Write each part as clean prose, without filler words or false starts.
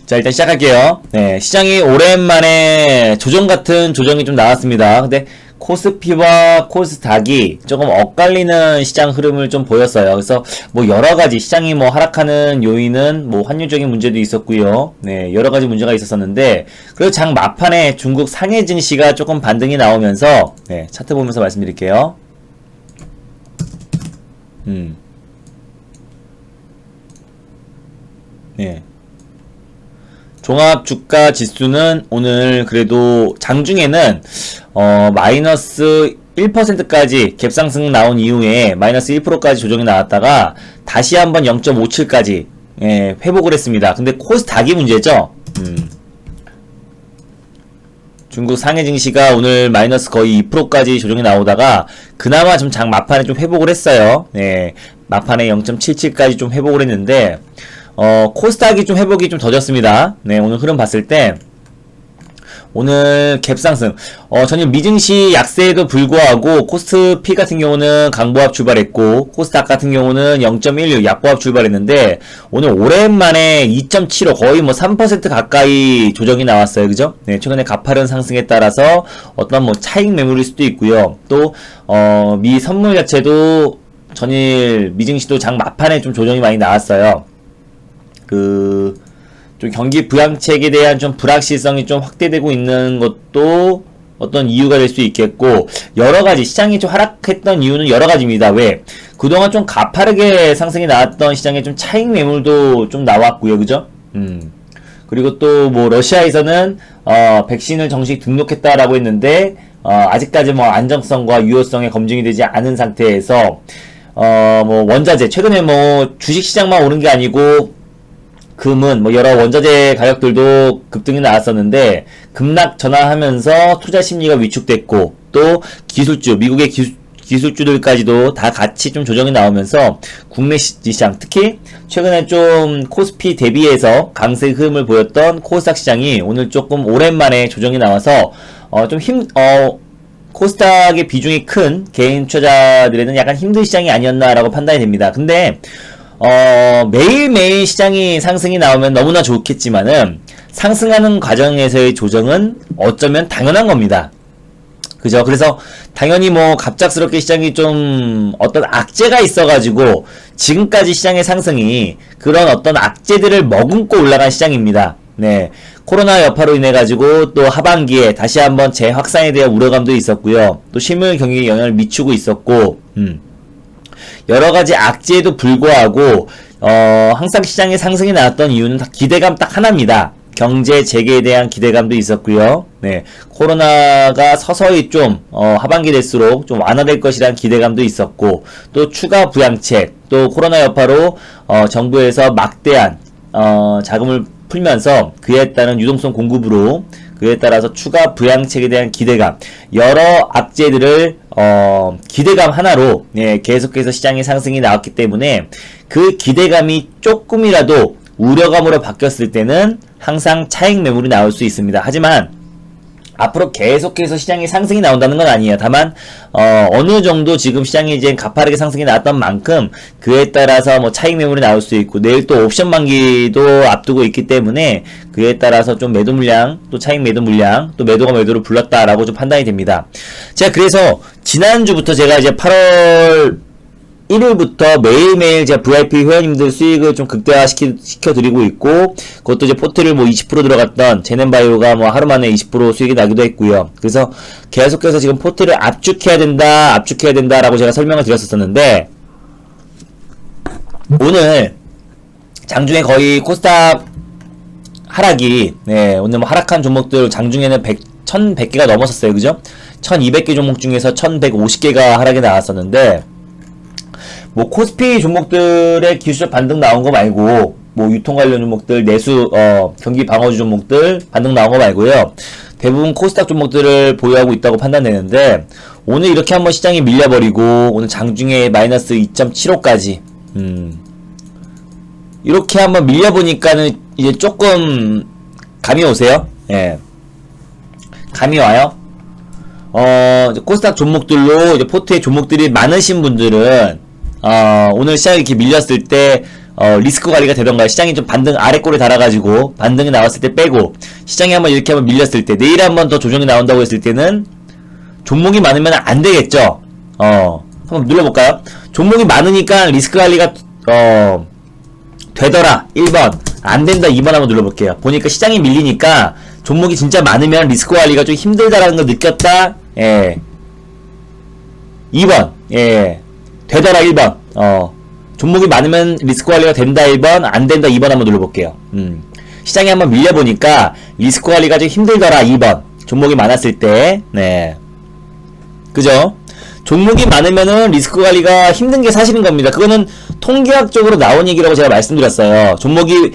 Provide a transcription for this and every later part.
자, 일단 시작할게요. 네, 시장이 오랜만에 조정 같은 조정이 좀 나왔습니다. 근데 코스피와 코스닥이 조금 엇갈리는 시장 흐름을 좀 보였어요. 그래서 뭐 여러가지 시장이 뭐 하락하는 요인은 뭐 환율적인 문제도 있었고요. 네, 여러가지 문제가 있었었는데, 그리고 장 막판에 중국 상해 증시가 조금 반등이 나오면서, 네, 차트 보면서 말씀드릴게요. 네. 종합 주가 지수는 오늘 그래도 장중에는 마이너스 1%까지 갭상승 나온 이후에 마이너스 1%까지 조정이 나왔다가 다시 한번 0.57까지 회복을 했습니다. 근데 코스닥이 문제죠. 중국 상해 증시가 오늘 마이너스 거의 2%까지 조정이 나오다가 그나마 좀 장 막판에 좀 회복을 했어요. 네, 막판에 0.77까지 좀 회복을 했는데 코스닥이 좀 회복이 좀 더뎠습니다. 네, 오늘 흐름 봤을 때 오늘 갭상승 전일 미증시 약세에도 불구하고 코스피 같은 경우는 강보합 출발했고 코스닥 같은 경우는 0.16 약보합 출발했는데 오늘 오랜만에 2.75 거의 뭐 3% 가까이 조정이 나왔어요. 그죠? 네, 최근에 가파른 상승에 따라서 어떤 뭐 차익 매물일 수도 있고요. 또 미 선물 자체도 전일 미증시도 장 막판에 좀 조정이 많이 나왔어요. 좀 경기 부양책에 대한 좀 불확실성이 좀 확대되고 있는 것도 어떤 이유가 될 수 있겠고, 여러가지 시장이 좀 하락했던 이유는 여러가지입니다. 왜? 그동안 좀 가파르게 상승이 나왔던 시장에 좀 차익 매물도 좀 나왔고요. 그죠? 그리고 또 뭐 러시아에서는 백신을 정식 등록했다라고 했는데 아직까지 뭐 안정성과 유효성에 검증이 되지 않은 상태에서 뭐 원자재 최근에 뭐 주식시장만 오른 게 아니고 금은 뭐 여러 원자재 가격들도 급등이 나왔었는데 급락 전환하면서 투자 심리가 위축됐고, 또 기술주 미국의 기술주들까지도 다 같이 좀 조정이 나오면서 국내 시장, 특히 최근에 좀 코스피 대비해서 강세 흐름을 보였던 코스닥 시장이 오늘 조금 오랜만에 조정이 나와서 코스닥의 비중이 큰 개인 투자자들에는 약간 힘든 시장이 아니었나라고 판단이 됩니다. 근데 매일매일 시장이 상승이 나오면 너무나 좋겠지만은 상승하는 과정에서의 조정은 어쩌면 당연한 겁니다. 그죠? 그래서 당연히 뭐 갑작스럽게 시장이 좀 어떤 악재가 있어가지고 지금까지 시장의 상승이 그런 어떤 악재들을 머금고 올라간 시장입니다. 네. 코로나 여파로 인해가지고 또 하반기에 다시 한번 재확산에 대한 우려감도 있었고요. 또 실물 경기에 영향을 미치고 있었고, 여러가지 악재에도 불구하고 항상 시장에 상승이 나왔던 이유는 다 기대감 딱 하나입니다. 경제 재개에 대한 기대감도 있었고요. 네, 코로나가 서서히 좀 하반기 될수록 좀 완화될 것이라는 기대감도 있었고, 또 추가 부양책, 또 코로나 여파로 정부에서 막대한 자금을 풀면서 그에 따른 유동성 공급으로 그에 따라서 추가 부양책에 대한 기대감, 여러 악재들을 기대감 하나로 계속해서 시장의 상승이 나왔기 때문에 그 기대감이 조금이라도 우려감으로 바뀌었을 때는 항상 차익 매물이 나올 수 있습니다. 하지만 앞으로 계속해서 시장이 상승이 나온다는 건 아니에요. 다만 어느 정도 지금 시장이 이제 가파르게 상승이 나왔던 만큼 그에 따라서 뭐 차익 매물이 나올 수 있고, 내일 또 옵션 만기도 앞두고 있기 때문에 그에 따라서 좀 매도 물량, 또 차익 매도 물량, 또 매도가 매도를 불렀다라고 좀 판단이 됩니다. 제가 그래서 지난주부터 제가 이제 8월 1일부터 매일매일 제가 VIP 회원님들 수익을 좀 극대화시켜드리고 있고, 그것도 이제 포트를 뭐 20% 들어갔던 제넨바이오가 뭐 하루 만에 20% 수익이 나기도 했고요. 그래서 계속해서 지금 포트를 압축해야 된다라고 제가 설명을 드렸었는데, 오늘 장중에 거의 코스닥 하락이, 오늘 뭐 하락한 종목들 장중에는 1100개가 넘었었어요. 그죠? 1200개 종목 중에서 1150개가 하락이 나왔었는데, 뭐 코스피 종목들의 기술적 반등 나온 거 말고, 뭐 유통 관련 종목들, 내수 경기 방어주 종목들 반등 나온 거 말고요, 대부분 코스닥 종목들을 보유하고 있다고 판단되는데, 오늘 이렇게 한번 시장이 밀려버리고 오늘 장중에 마이너스 2.75까지 이렇게 한번 밀려보니까는 이제 조금 감이 오세요. 예, 감이 와요. 코스닥 종목들로 이제 포트에 종목들이 많으신 분들은 오늘 시장이 이렇게 밀렸을 때 리스크 관리가 되던가, 시장이 좀 반등 아래꼴에 달아가지고 반등이 나왔을 때 빼고, 시장이 한번 이렇게 한번 밀렸을 때, 내일 한번 더 조정이 나온다고 했을 때는 종목이 많으면 안 되겠죠. 한번 눌러볼까요? 종목이 많으니까 리스크 관리가 되더라 1번, 안 된다 2번 한번 눌러볼게요. 보니까 시장이 밀리니까 종목이 진짜 많으면 리스크 관리가 좀 힘들다라는 걸 느꼈다. 예. 2번. 예. 되더라 1번. 종목이 많으면 리스크 관리가 된다 1번, 안 된다 2번 한번 눌러볼게요. 시장이 한번 밀려보니까 리스크 관리가 좀 힘들더라 2번. 종목이 많았을 때. 네. 그죠? 종목이 많으면은 리스크 관리가 힘든 게 사실인 겁니다. 그거는 통계학적으로 나온 얘기라고 제가 말씀드렸어요. 종목이,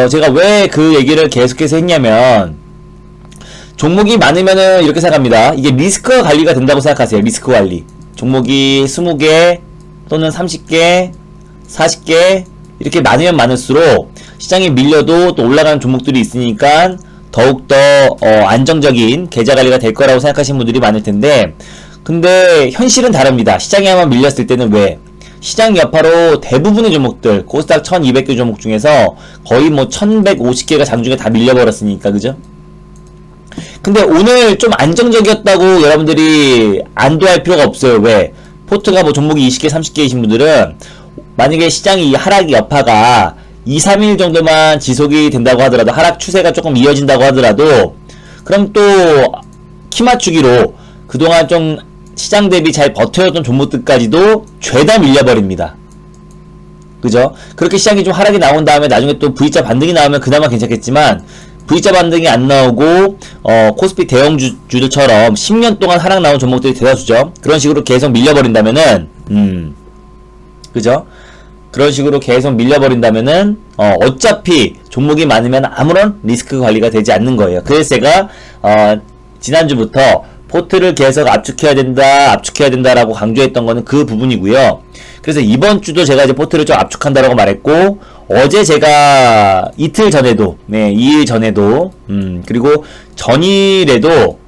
제가 왜 그 얘기를 계속해서 했냐면, 종목이 많으면은 이렇게 생각합니다. 이게 리스크 관리가 된다고 생각하세요. 리스크 관리. 종목이 20개 또는 30개, 40개 이렇게 많으면 많을수록 시장이 밀려도 또 올라가는 종목들이 있으니까 더욱더 안정적인 계좌 관리가 될 거라고 생각하시는 분들이 많을 텐데, 근데 현실은 다릅니다. 시장이 한번 밀렸을 때는 왜? 시장 여파로 대부분의 종목들, 코스닥 1200개 종목 중에서 거의 뭐 1150개가 장중에 다 밀려버렸으니까, 그죠? 근데 오늘 좀 안정적이었다고 여러분들이 안도할 필요가 없어요. 왜? 포트가 뭐 종목이 20개, 30개이신 분들은 만약에 시장이 하락 여파가 2, 3일 정도만 지속이 된다고 하더라도, 하락 추세가 조금 이어진다고 하더라도, 그럼 또 키 맞추기로 그동안 좀 시장 대비 잘 버텨줬던 종목들까지도 죄다 밀려버립니다. 그죠? 그렇게 시장이 좀 하락이 나온 다음에 나중에 또 V자 반등이 나오면 그나마 괜찮겠지만, V자 반등이 안 나오고 코스피 대형주들처럼 10년 동안 하락 나온 종목들이 대다수죠. 그런 식으로 계속 밀려버린다면은 그죠? 그런 식으로 계속 밀려버린다면은 어차피 종목이 많으면 아무런 리스크 관리가 되지 않는 거예요. 그래서 제가 지난주부터 포트를 계속 압축해야 된다라고 강조했던 거는 그 부분이고요. 그래서 이번 주도 제가 이제 포트를 좀 압축한다라고 말했고, 어제 제가 이틀 전에도, 2일 전에도, 그리고 전일에도,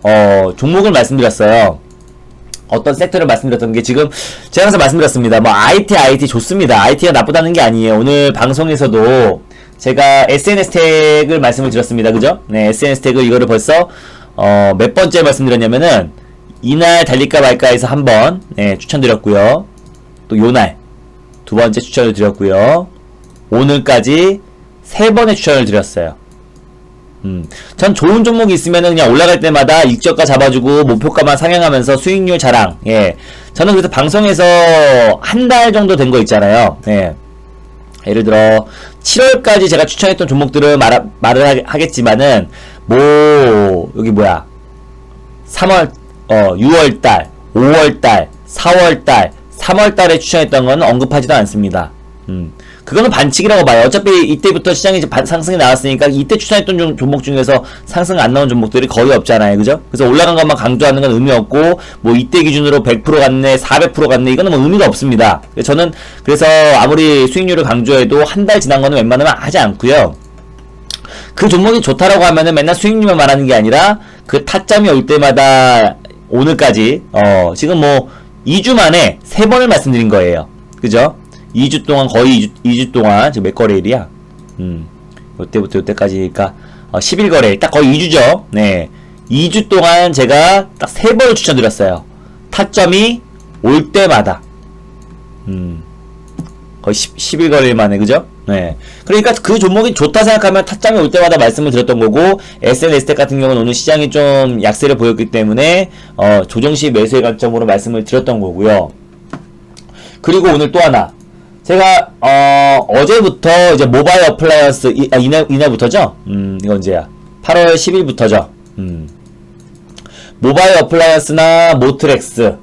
종목을 말씀드렸어요. 어떤 섹터를 말씀드렸던 게, 지금, 제가 항상 말씀드렸습니다. 뭐, IT 좋습니다. IT가 나쁘다는 게 아니에요. 오늘 방송에서도 제가 SNS 태그를 말씀을 드렸습니다. 그죠? 네, SNS 태그 이거를 벌써, 몇 번째 말씀드렸냐면은, 이날 달릴까 말까 해서 한 번, 추천드렸고요. 또 요날, 두 번째 추천을 드렸고요. 오늘까지 3번의 추천을 드렸어요. 전 좋은 종목이 있으면은 그냥 올라갈 때마다 익저가 잡아주고 목표가만 상향하면서 수익률 자랑. 예. 저는 그래서 방송에서 한 달 정도 된 거 있잖아요. 예. 예를 들어 7월까지 제가 추천했던 종목들을 말을 하겠지만은 뭐 여기 뭐야 3월 6월달 5월달 4월달 3월달에 추천했던 건 언급하지도 않습니다. 그거는 반칙이라고 봐요. 어차피 이때부터 시장이 이제 상승이 나왔으니까 이때 추천했던 종목 중에서 상승 안 나온 종목들이 거의 없잖아요. 그죠? 그래서 올라간 것만 강조하는 건 의미 없고, 뭐 이때 기준으로 100% 갔네, 400% 갔네, 이거는 뭐 의미가 없습니다. 저는 그래서 아무리 수익률을 강조해도 한 달 지난 거는 웬만하면 하지 않고요. 그 종목이 좋다라고 하면은 맨날 수익률만 말하는 게 아니라 그 타점이 올 때마다 오늘까지 지금 뭐 2주 만에 3번을 말씀드린 거예요. 그죠? 2주 동안, 거의 2주 동안, 지금 몇 거래일이야? 요때부터 요때까지니까, 10일 거래일, 딱 거의 2주죠? 네. 2주 동안 제가 딱 3번을 추천드렸어요. 타점이 올 때마다. 거의 10일 거래일 만에, 그죠? 네. 그러니까 그 종목이 좋다 생각하면 타점이 올 때마다 말씀을 드렸던 거고, SNS텍 같은 경우는 오늘 시장이 좀 약세를 보였기 때문에, 조정시 매수의 관점으로 말씀을 드렸던 거고요. 그리고 오늘 또 하나. 제가 어제부터 이제 모바일 어플라이언스 이날부터죠? 이거 언제야? 8월 10일부터죠. 모바일 어플라이언스나 모트렉스,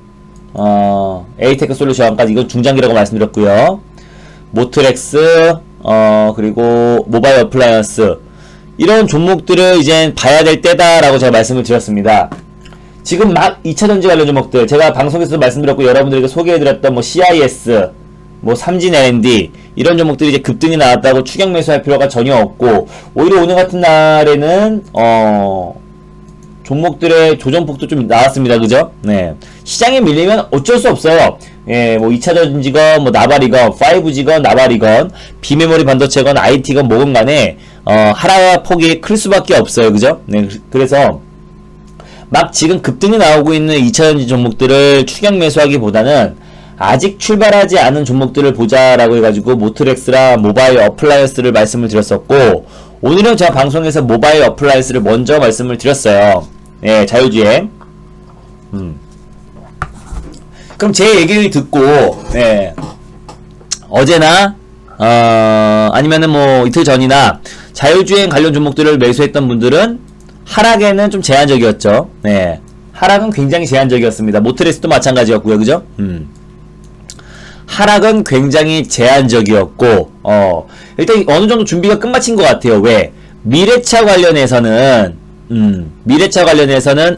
에이테크 솔루션까지 이건 중장기라고 말씀드렸고요. 모트렉스, 그리고 모바일 어플라이언스 이런 종목들을 이제 봐야 될 때다라고 제가 말씀을 드렸습니다. 지금 막 2차전지 관련 종목들 제가 방송에서도 말씀드렸고 여러분들에게 소개해드렸던 뭐 CIS, 뭐 삼진 L&D 이런 종목들이 이제 급등이 나왔다고 추격 매수할 필요가 전혀 없고, 오히려 오늘 같은 날에는 종목들의 조정폭도 좀 나왔습니다. 그죠? 네. 시장에 밀리면 어쩔 수 없어요. 예, 뭐 2차전지건 뭐 나발이건 5G건 나발이건 비메모리 반도체건 IT건 뭐건 간에 하락폭이 클 수밖에 없어요. 그죠? 네, 그래서 막 지금 급등이 나오고 있는 2차전지 종목들을 추격 매수하기보다는 아직 출발하지 않은 종목들을 보자라고 해가지고 모트렉스랑 모바일 어플라이언스를 말씀을 드렸었고, 오늘은 제가 방송에서 모바일 어플라이언스를 먼저 말씀을 드렸어요. 예, 자율주행. 그럼 제 얘기를 듣고, 예, 어제나 아니면은 뭐 이틀 전이나 자율주행 관련 종목들을 매수했던 분들은 하락에는 좀 제한적이었죠. 네, 하락은 굉장히 제한적이었습니다. 모트렉스도 마찬가지였고요. 그죠? 하락은 굉장히 제한적이었고, 일단 어느 정도 준비가 끝마친 것 같아요. 왜? 미래차 관련해서는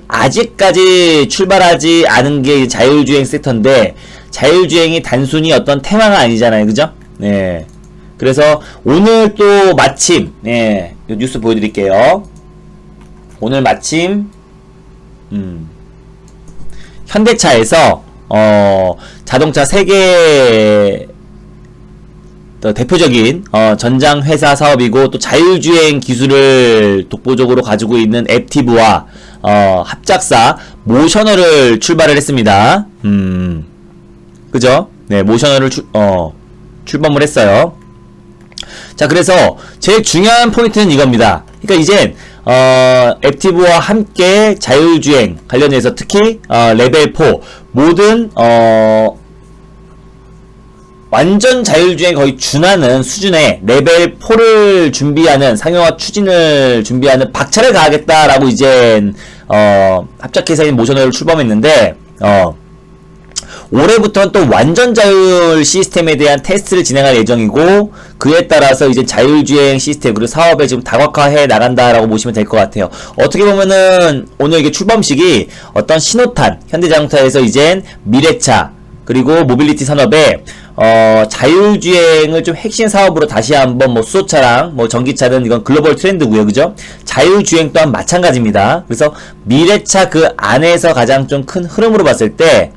아직까지 출발하지 않은 게 자율주행 섹터인데, 자율주행이 단순히 어떤 테마가 아니잖아요. 그죠? 네. 그래서 오늘 또 마침, 네, 뉴스 보여드릴게요. 오늘 마침, 현대차에서, 자동차 세계 대표적인 전장 회사 사업이고 또 자율주행 기술을 독보적으로 가지고 있는 앱티브와 합작사 모셔널을 출발을 했습니다. 그죠? 네, 모셔널을 출범을 했어요. 자, 그래서 제일 중요한 포인트는 이겁니다. 그러니까 이젠 앱티브와 함께 자율주행 관련해서 특히 레벨 4 모든 완전 자율주행 거의 준하는 수준의 레벨 4를 준비하는 상용화 추진을 준비하는 박차를 가하겠다라고 이젠 합작회사인 모셔널을 출범했는데 올해부터는 또 완전 자율 시스템에 대한 테스트를 진행할 예정이고, 그에 따라서 이제 자율주행 시스템 그리고 사업에 지금 다각화해 나간다라고 보시면 될 것 같아요. 어떻게 보면은 오늘 이게 출범식이 어떤 신호탄, 현대자동차에서 이젠 미래차 그리고 모빌리티 산업에 자율주행을 좀 핵심 사업으로 다시 한번 뭐 수소차랑 뭐 전기차는 이건 글로벌 트렌드고요. 그죠? 자율주행 또한 마찬가지입니다. 그래서 미래차 그 안에서 가장 좀 큰 흐름으로 봤을 때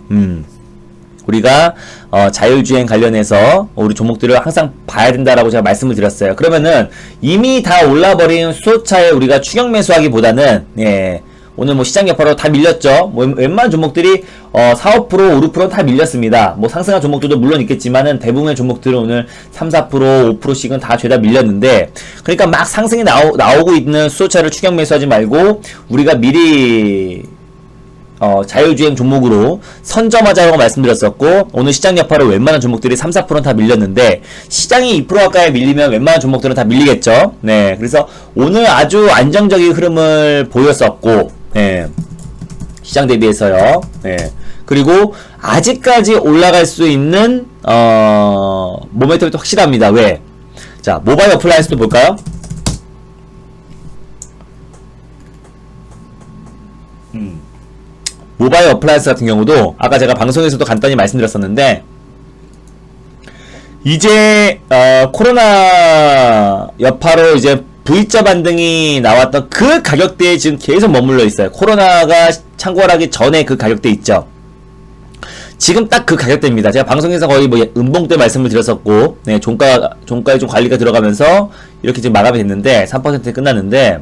우리가 자율주행 관련해서 우리 종목들을 항상 봐야 된다라고 제가 말씀을 드렸어요. 그러면은 이미 다 올라버린 수소차에 우리가 추격 매수하기보다는, 예, 오늘 뭐 시장 여파로 다 밀렸죠. 뭐 웬만한 종목들이 4, 5%, 5, 6%는 다 밀렸습니다. 뭐 상승한 종목들도 물론 있겠지만은 대부분의 종목들은 오늘 3, 4%, 5%씩은 다 죄다 밀렸는데, 그러니까 막 상승이 나오고 있는 수소차를 추격 매수하지 말고 우리가 미리 자율주행 종목으로 선점하자고 말씀드렸었고, 오늘 시장 여파로 웬만한 종목들이 3, 4%는 다 밀렸는데 시장이 2% 가까이 밀리면 웬만한 종목들은 다 밀리겠죠. 네, 그래서 오늘 아주 안정적인 흐름을 보였었고, 네, 시장 대비해서요. 네, 그리고 아직까지 올라갈 수 있는 모멘텀이 또 확실합니다. 왜? 자, 모바일 어플라이언스도 볼까요? 모바일 어플라이언스 같은 경우도 아까 제가 방송에서도 간단히 말씀드렸었는데, 이제 코로나 여파로 이제 V자 반등이 나왔던 그 가격대에 지금 계속 머물러 있어요. 코로나가 창궐하기 전에 그 가격대 있죠. 지금 딱 그 가격대입니다. 제가 방송에서 거의 뭐 음봉 때 말씀을 드렸었고, 네, 종가에 좀 관리가 들어가면서 이렇게 지금 마감이 됐는데 3%에 끝났는데,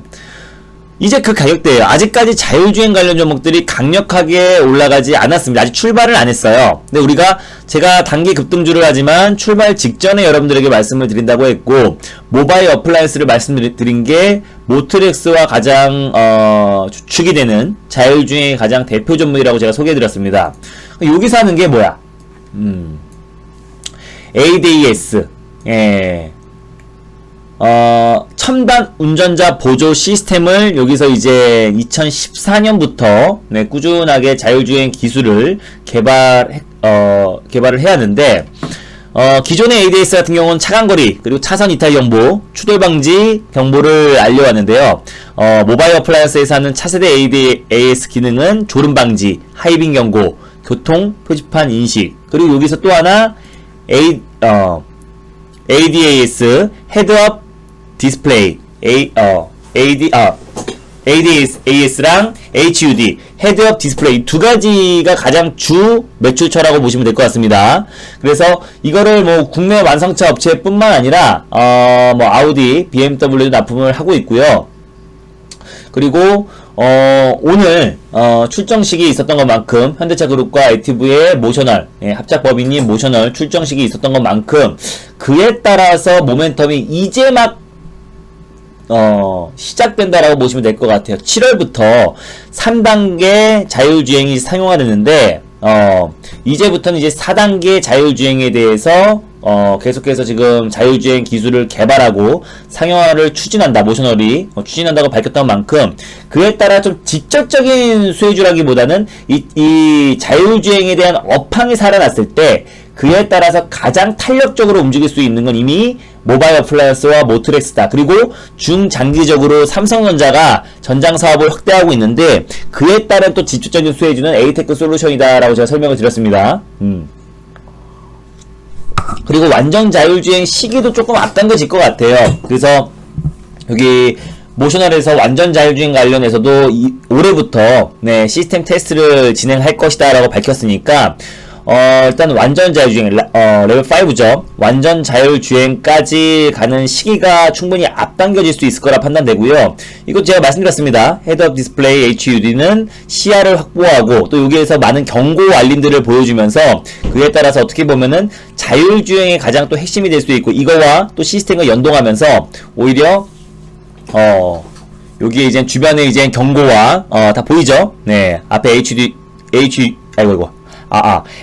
이제 그 가격대예요. 아직까지 자율주행 관련 종목들이 강력하게 올라가지 않았습니다. 아직 출발을 안 했어요. 근데 제가 단기 급등주를 하지만 출발 직전에 여러분들에게 말씀을 드린다고 했고, 모바일 어플라이언스를 말씀드린 게 모트렉스와 가장 주축이 되는 자율주행의 가장 대표 종목이라고 제가 소개해드렸습니다. 여기서 하는 게 뭐야? ADAS, 예, 첨단 운전자 보조 시스템을 여기서 이제 2014년부터 네, 꾸준하게 자율주행 기술을 개발을 해야 하는데, 기존의 ADAS 같은 경우는 차간거리 그리고 차선 이탈 경보, 추돌 방지 경보를 알려왔는데요. 모바일 어플라이언스에서 하는 차세대 ADAS 기능은 졸음 방지, 하이빙 경고, 교통 표지판 인식, 그리고 여기서 또 하나 ADAS 헤드업 디스플레이, ADAS랑 HUD, 헤드업 디스플레이 두 가지가 가장 주 매출처라고 보시면 될 것 같습니다. 그래서 이거를 뭐 국내 완성차 업체뿐만 아니라 뭐 아우디, BMW도 납품을 하고 있고요. 그리고 오늘 출정식이 있었던 것만큼 현대차 그룹과 액티브의 모셔널, 합작 법인인 모셔널 출정식이 있었던 것만큼 그에 따라서 모멘텀이 이제 막 시작된다라고 보시면 될 것 같아요. 7월부터 3단계 자율주행이 상용화 됐는데, 이제부터는 이제 4단계 자율주행에 대해서, 계속해서 지금 자율주행 기술을 개발하고 상용화를 추진한다, 모셔널이 추진한다고 밝혔던 만큼, 그에 따라 좀 직접적인 수혜주라기보다는 이 자율주행에 대한 업황이 살아났을 때, 그에 따라서 가장 탄력적으로 움직일 수 있는 건 이미 모바일 어플라이언스와 모트렉스다. 그리고 중장기적으로 삼성전자가 전장 사업을 확대하고 있는데 그에 따른 또 직접적인 수혜주는 에이테크 솔루션이다라고 제가 설명을 드렸습니다. 그리고 완전 자율주행 시기도 조금 앞당겨질 것 같아요. 그래서 여기 모셔널에서 완전 자율주행 관련해서도 올해부터 시스템 테스트를 진행할 것이다 라고 밝혔으니까 일단 완전 자율주행, 레벨 5죠. 완전 자율주행까지 가는 시기가 충분히 앞당겨질 수 있을 거라 판단되고요. 이거 제가 말씀드렸습니다. 헤드업 디스플레이 HUD는 시야를 확보하고 또 여기에서 많은 경고 알림들을 보여주면서 그에 따라서 어떻게 보면은 자율주행의 가장 또 핵심이 될 수 있고 이거와 또 시스템과 연동하면서 오히려 여기에 이제 주변에 이제 경고와 다 보이죠? 네, 앞에 아이고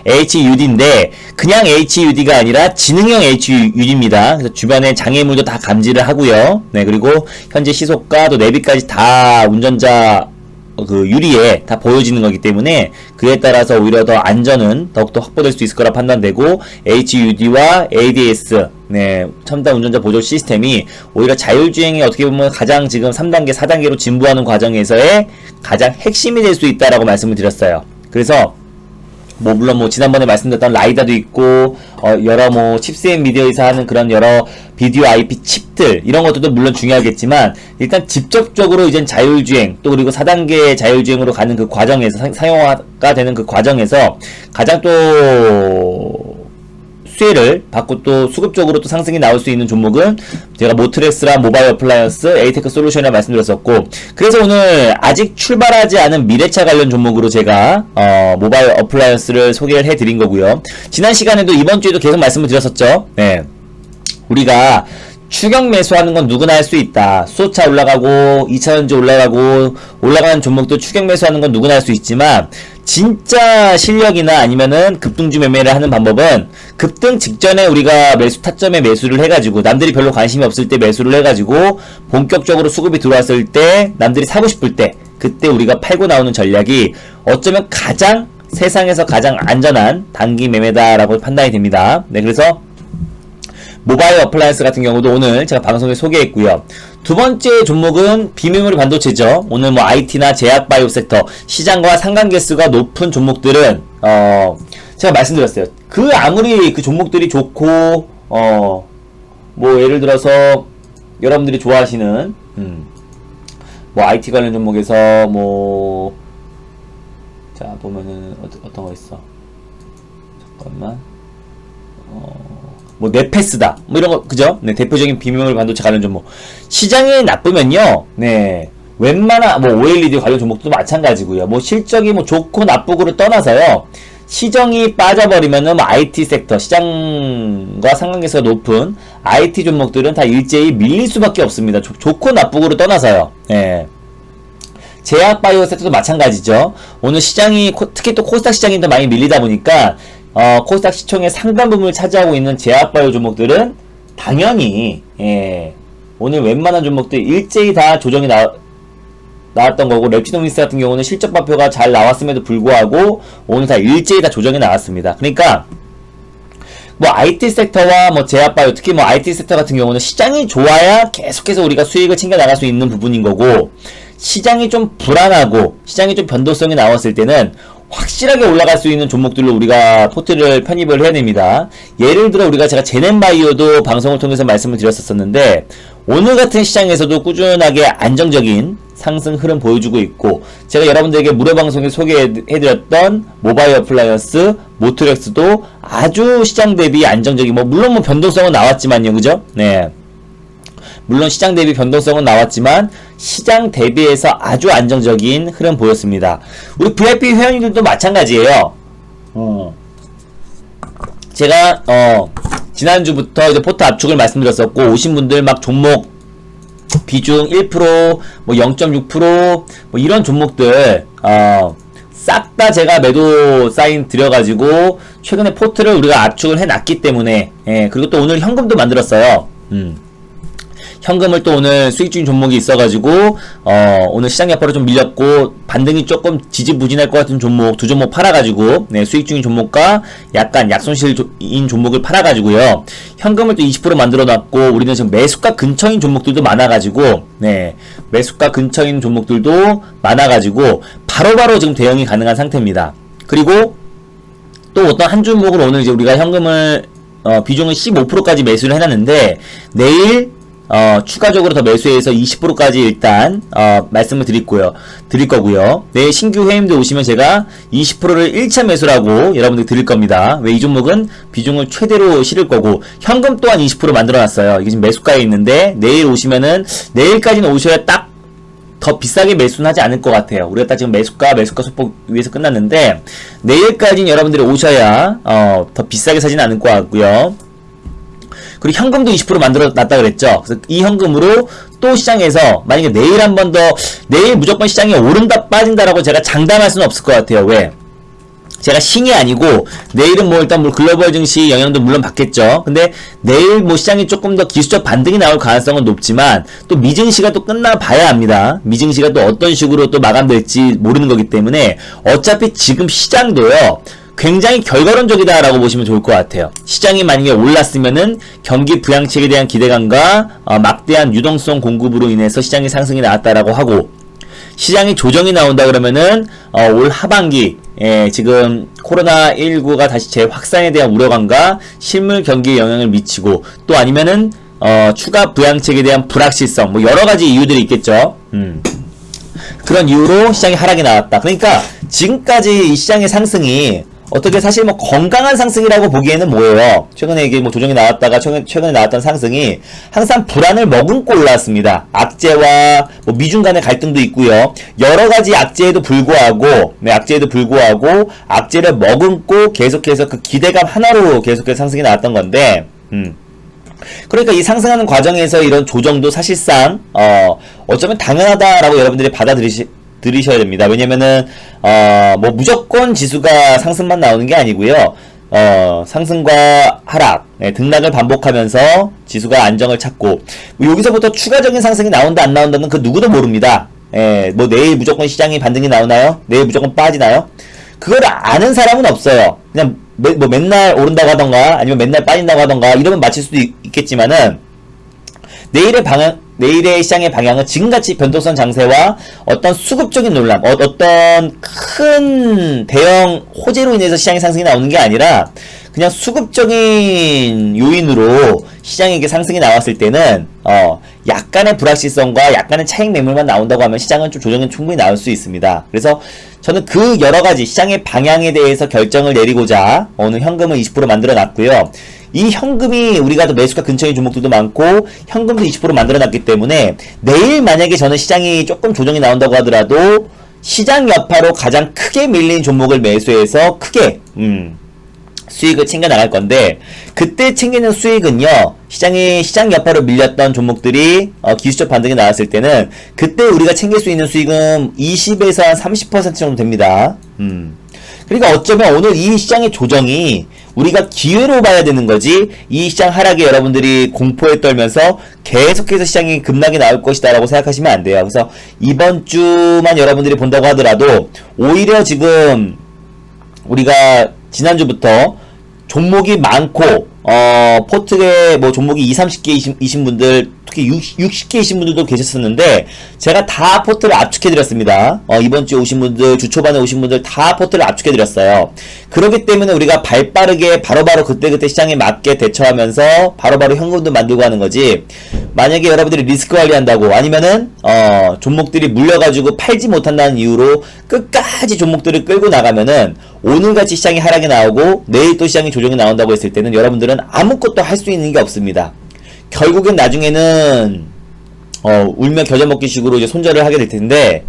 HUD인데 그냥 HUD가 아니라 지능형 HUD입니다. 그래서 주변에 장애물도 다 감지를 하고요. 네, 그리고 현재 시속과 또 내비까지 다 운전자 그 유리에 다 보여지는 거기 때문에 그에 따라서 오히려 더 안전은 더욱더 확보될 수 있을 거라 판단되고 HUD와 ADS 첨단 운전자 보조 시스템이 오히려 자율주행이 어떻게 보면 가장 지금 3단계, 4단계로 진보하는 과정에서의 가장 핵심이 될 수 있다라고 말씀을 드렸어요. 그래서 물론 지난번에 말씀드렸던 라이다도 있고, 여러 칩셋 미디어에서 하는 그런 여러 비디오 IP 칩들, 이런 것들도 물론 중요하겠지만, 일단 직접적으로 이젠 자율주행, 또 그리고 4단계 자율주행으로 가는 그 과정에서, 사용화가 되는 그 과정에서, 가장 또, 수혜를 받고 또 수급적으로 또 상승이 나올 수 있는 종목은 제가 모트렉스랑 모바일 어플라이언스, 에이테크 솔루션이라 말씀드렸었고 그래서 오늘 아직 출발하지 않은 미래차 관련 종목으로 제가 모바일 어플라이언스를 소개를 해드린 거고요. 지난 시간에도 이번 주에도 계속 말씀을 드렸었죠. 네. 우리가 추격 매수하는 건 누구나 할 수 있다. 수소차 올라가고 2차전지 올라가는 종목도 추격 매수하는 건 누구나 할 수 있지만 진짜 실력이나 아니면은 급등주 매매를 하는 방법은 급등 직전에 우리가 매수 타점에 매수를 해가지고 남들이 별로 관심이 없을 때 매수를 해가지고 본격적으로 수급이 들어왔을 때 남들이 사고 싶을 때 그때 우리가 팔고 나오는 전략이 어쩌면 세상에서 가장 안전한 단기 매매다라고 판단이 됩니다. 네, 그래서 모바일 어플라이언스 같은 경우도 오늘 제가 방송에 소개했고요. 두 번째 종목은 비메모리 반도체죠. 오늘 IT나 제약바이오 섹터 시장과 상관계수가 높은 종목들은 제가 말씀드렸어요. 아무리 그 종목들이 좋고 예를 들어서 여러분들이 좋아하시는 IT 관련 종목에서 자 보면은 어떤 거 있어? 잠깐만. 네페스다. 이런 거, 그죠? 네, 대표적인 비메모리 반도체 관련 종목. 시장이 나쁘면요, 웬만한, OLED 관련 종목도 마찬가지고요. 실적이 좋고 나쁘고를 떠나서요, 시정이 빠져버리면은 IT 섹터, 시장과 상관계수가 높은 IT 종목들은 다 일제히 밀릴 수밖에 없습니다. 좋고 나쁘고를 떠나서요. 예. 제약바이오 섹터도 마찬가지죠. 오늘 시장이, 특히 또 코스닥 시장이 더 많이 밀리다 보니까, 코스닥 시총의 상당 부분을 차지하고 있는 제약바이오 종목들은 당연히 오늘 웬만한 종목들 일제히 다 조정이 나왔던 거고 랩티노미스 같은 경우는 실적 발표가 잘 나왔음에도 불구하고 오늘 다 일제히 다 조정이 나왔습니다. 그러니까 IT 섹터와 제약바이오 특히 IT 섹터 같은 경우는 시장이 좋아야 계속해서 우리가 수익을 챙겨 나갈 수 있는 부분인 거고 시장이 좀 불안하고 시장이 좀 변동성이 나왔을 때는 확실하게 올라갈 수 있는 종목들로 우리가 포트를 편입을 해야 됩니다. 예를 들어 우리가 제가 제넨바이오도 방송을 통해서 말씀을 드렸었는데 오늘 같은 시장에서도 꾸준하게 안정적인 상승 흐름 보여주고 있고, 제가 여러분들에게 무료 방송에 소개해드렸던 모바일 어플라이언스 모트렉스도 아주 시장 대비 안정적인, 물론 변동성은 나왔지만요, 그죠? 네. 물론 시장 대비 변동성은 나왔지만 시장 대비해서 아주 안정적인 흐름 보였습니다. 우리 VIP 회원님들도 마찬가지예요. 제가 지난주부터 이제 포트 압축을 말씀드렸었고, 오신 분들 막 종목 비중 1%, 0.6%, 이런 종목들 싹 다 제가 매도 사인 드려가지고 최근에 포트를 우리가 압축을 해놨기 때문에, 그리고 또 오늘 현금도 만들었어요. 현금을 또 오늘 수익 중인 종목이 있어가지고 오늘 시장 여파로 좀 밀렸고 반등이 조금 지지부진할 것 같은 종목 두 종목 팔아가지고, 네, 수익 중인 종목과 약간 약손실인 종목을 팔아가지고요, 현금을 또 20% 만들어놨고, 우리는 지금 매수가 근처인 종목들도 많아가지고, 네, 매수가 근처인 종목들도 많아가지고 바로바로 지금 대응이 가능한 상태입니다. 그리고 또 어떤 한 종목을 오늘 이제 우리가 현금을 비중을 15%까지 매수를 해놨는데, 내일 추가적으로 더 매수해서 20%까지 일단 말씀을 드릴 거고요. 내일 신규 회원님들 오시면 제가 20%를 1차 매수라고 여러분들 드릴 겁니다. 왜 이 종목은 비중을 최대로 실을 거고, 현금 또한 20% 만들어놨어요. 이게 지금 매수가에 있는데 내일 오시면은, 내일까지는 오셔야 딱 더 비싸게 매수는 하지 않을 것 같아요. 우리가 딱 지금 매수가 소폭 위에서 끝났는데 내일까지는 여러분들이 오셔야 더 비싸게 사지는 않을 것 같고요. 그리고 현금도 20% 만들어 놨다 그랬죠. 그래서 이 현금으로 또 시장에서 만약에 내일 한 번 더, 내일 무조건 시장이 오른다 빠진다라고 제가 장담할 수는 없을 것 같아요. 왜? 제가 신이 아니고 내일은 일단 글로벌 증시 영향도 물론 받겠죠. 근데 내일 시장이 조금 더 기술적 반등이 나올 가능성은 높지만, 또 미증시가 또 끝나 봐야 합니다. 미증시가 또 어떤 식으로 또 마감될지 모르는 거기 때문에 어차피 지금 시장도요, 굉장히 결과론적이다라고 보시면 좋을 것 같아요. 시장이 만약에 올랐으면은 경기 부양책에 대한 기대감과 막대한 유동성 공급으로 인해서 시장의 상승이 나왔다라고 하고, 시장이 조정이 나온다 그러면은 올 하반기 지금 코로나19가 다시 재확산에 대한 우려감과 실물 경기에 영향을 미치고, 또 아니면은 추가 부양책에 대한 불확실성, 여러 가지 이유들이 있겠죠. 그런 이유로 시장이 하락이 나왔다. 그러니까 지금까지 이 시장의 상승이 어떻게 사실 건강한 상승이라고 보기에는 뭐예요? 최근에 이게 조정이 나왔다가 최근에 나왔던 상승이 항상 불안을 머금고 올라왔습니다. 악재와 미중 간의 갈등도 있고요. 여러 가지 악재에도 불구하고, 악재를 머금고 계속해서 그 기대감 하나로 계속해서 상승이 나왔던 건데, 그러니까 이 상승하는 과정에서 이런 조정도 사실상 어쩌면 당연하다라고 여러분들이 들으셔야 됩니다. 왜냐면은 무조건 지수가 상승만 나오는 게 아니고요. 상승과 하락, 등락을 반복하면서 지수가 안정을 찾고, 여기서부터 추가적인 상승이 나온다 안 나온다는 그 누구도 모릅니다. 내일 무조건 시장이 반등이 나오나요? 내일 무조건 빠지나요? 그걸 아는 사람은 없어요. 그냥 맨날 오른다고 하던가 아니면 맨날 빠진다고 하던가 이러면 맞힐 수도 있겠지만은, 내일의 시장의 방향은 지금같이 변동성 장세와 어떤 수급적인 논란, 어떤 큰 대형 호재로 인해서 시장의 상승이 나오는 게 아니라 그냥 수급적인 요인으로 시장에게 상승이 나왔을 때는 약간의 불확실성과 약간의 차익 매물만 나온다고 하면 시장은 좀 조정이 충분히 나올 수 있습니다. 그래서 저는 그 여러가지 시장의 방향에 대해서 결정을 내리고자 오늘 현금을 20% 만들어 놨고요. 이 현금이 우리가 또 매수가 근처인 종목들도 많고 현금도 20% 만들어 놨기 때문에, 내일 만약에 저는 시장이 조금 조정이 나온다고 하더라도 시장 여파로 가장 크게 밀린 종목을 매수해서 크게 수익을 챙겨 나갈 건데, 그때 챙기는 수익은요, 시장 여파로 밀렸던 종목들이 기술적 반등이 나왔을 때는 그때 우리가 챙길 수 있는 수익은 20에서 한 30% 정도 됩니다. 그러니까 어쩌면 오늘 이 시장의 조정이 우리가 기회로 봐야 되는 거지, 이 시장 하락에 여러분들이 공포에 떨면서 계속해서 시장이 급락이 나올 것이다 라고 생각하시면 안 돼요. 그래서 이번 주만 여러분들이 본다고 하더라도 오히려 지금 우리가 지난주부터 종목이 많고 포트에 뭐 종목이 20, 30개 이신 분들, 특히 60개 이신 분들도 계셨었는데, 제가 다 포트를 압축해드렸습니다. 이번 주에 오신 분들, 주 초반에 오신 분들 다 포트를 압축해드렸어요. 그렇기 때문에 우리가 발빠르게 바로바로 그때그때 시장에 맞게 대처하면서 바로바로 현금도 만들고 하는 거지, 만약에 여러분들이 리스크 관리한다고, 아니면은, 종목들이 물려가지고 팔지 못한다는 이유로 끝까지 종목들을 끌고 나가면은, 오늘같이 시장이 하락이 나오고 내일 또 시장이 조정이 나온다고 했을 때는 여러분들은 아무것도 할 수 있는 게 없습니다. 결국엔 나중에는 울며 겨자 먹기 식으로 이제 손절을 하게 될 텐데,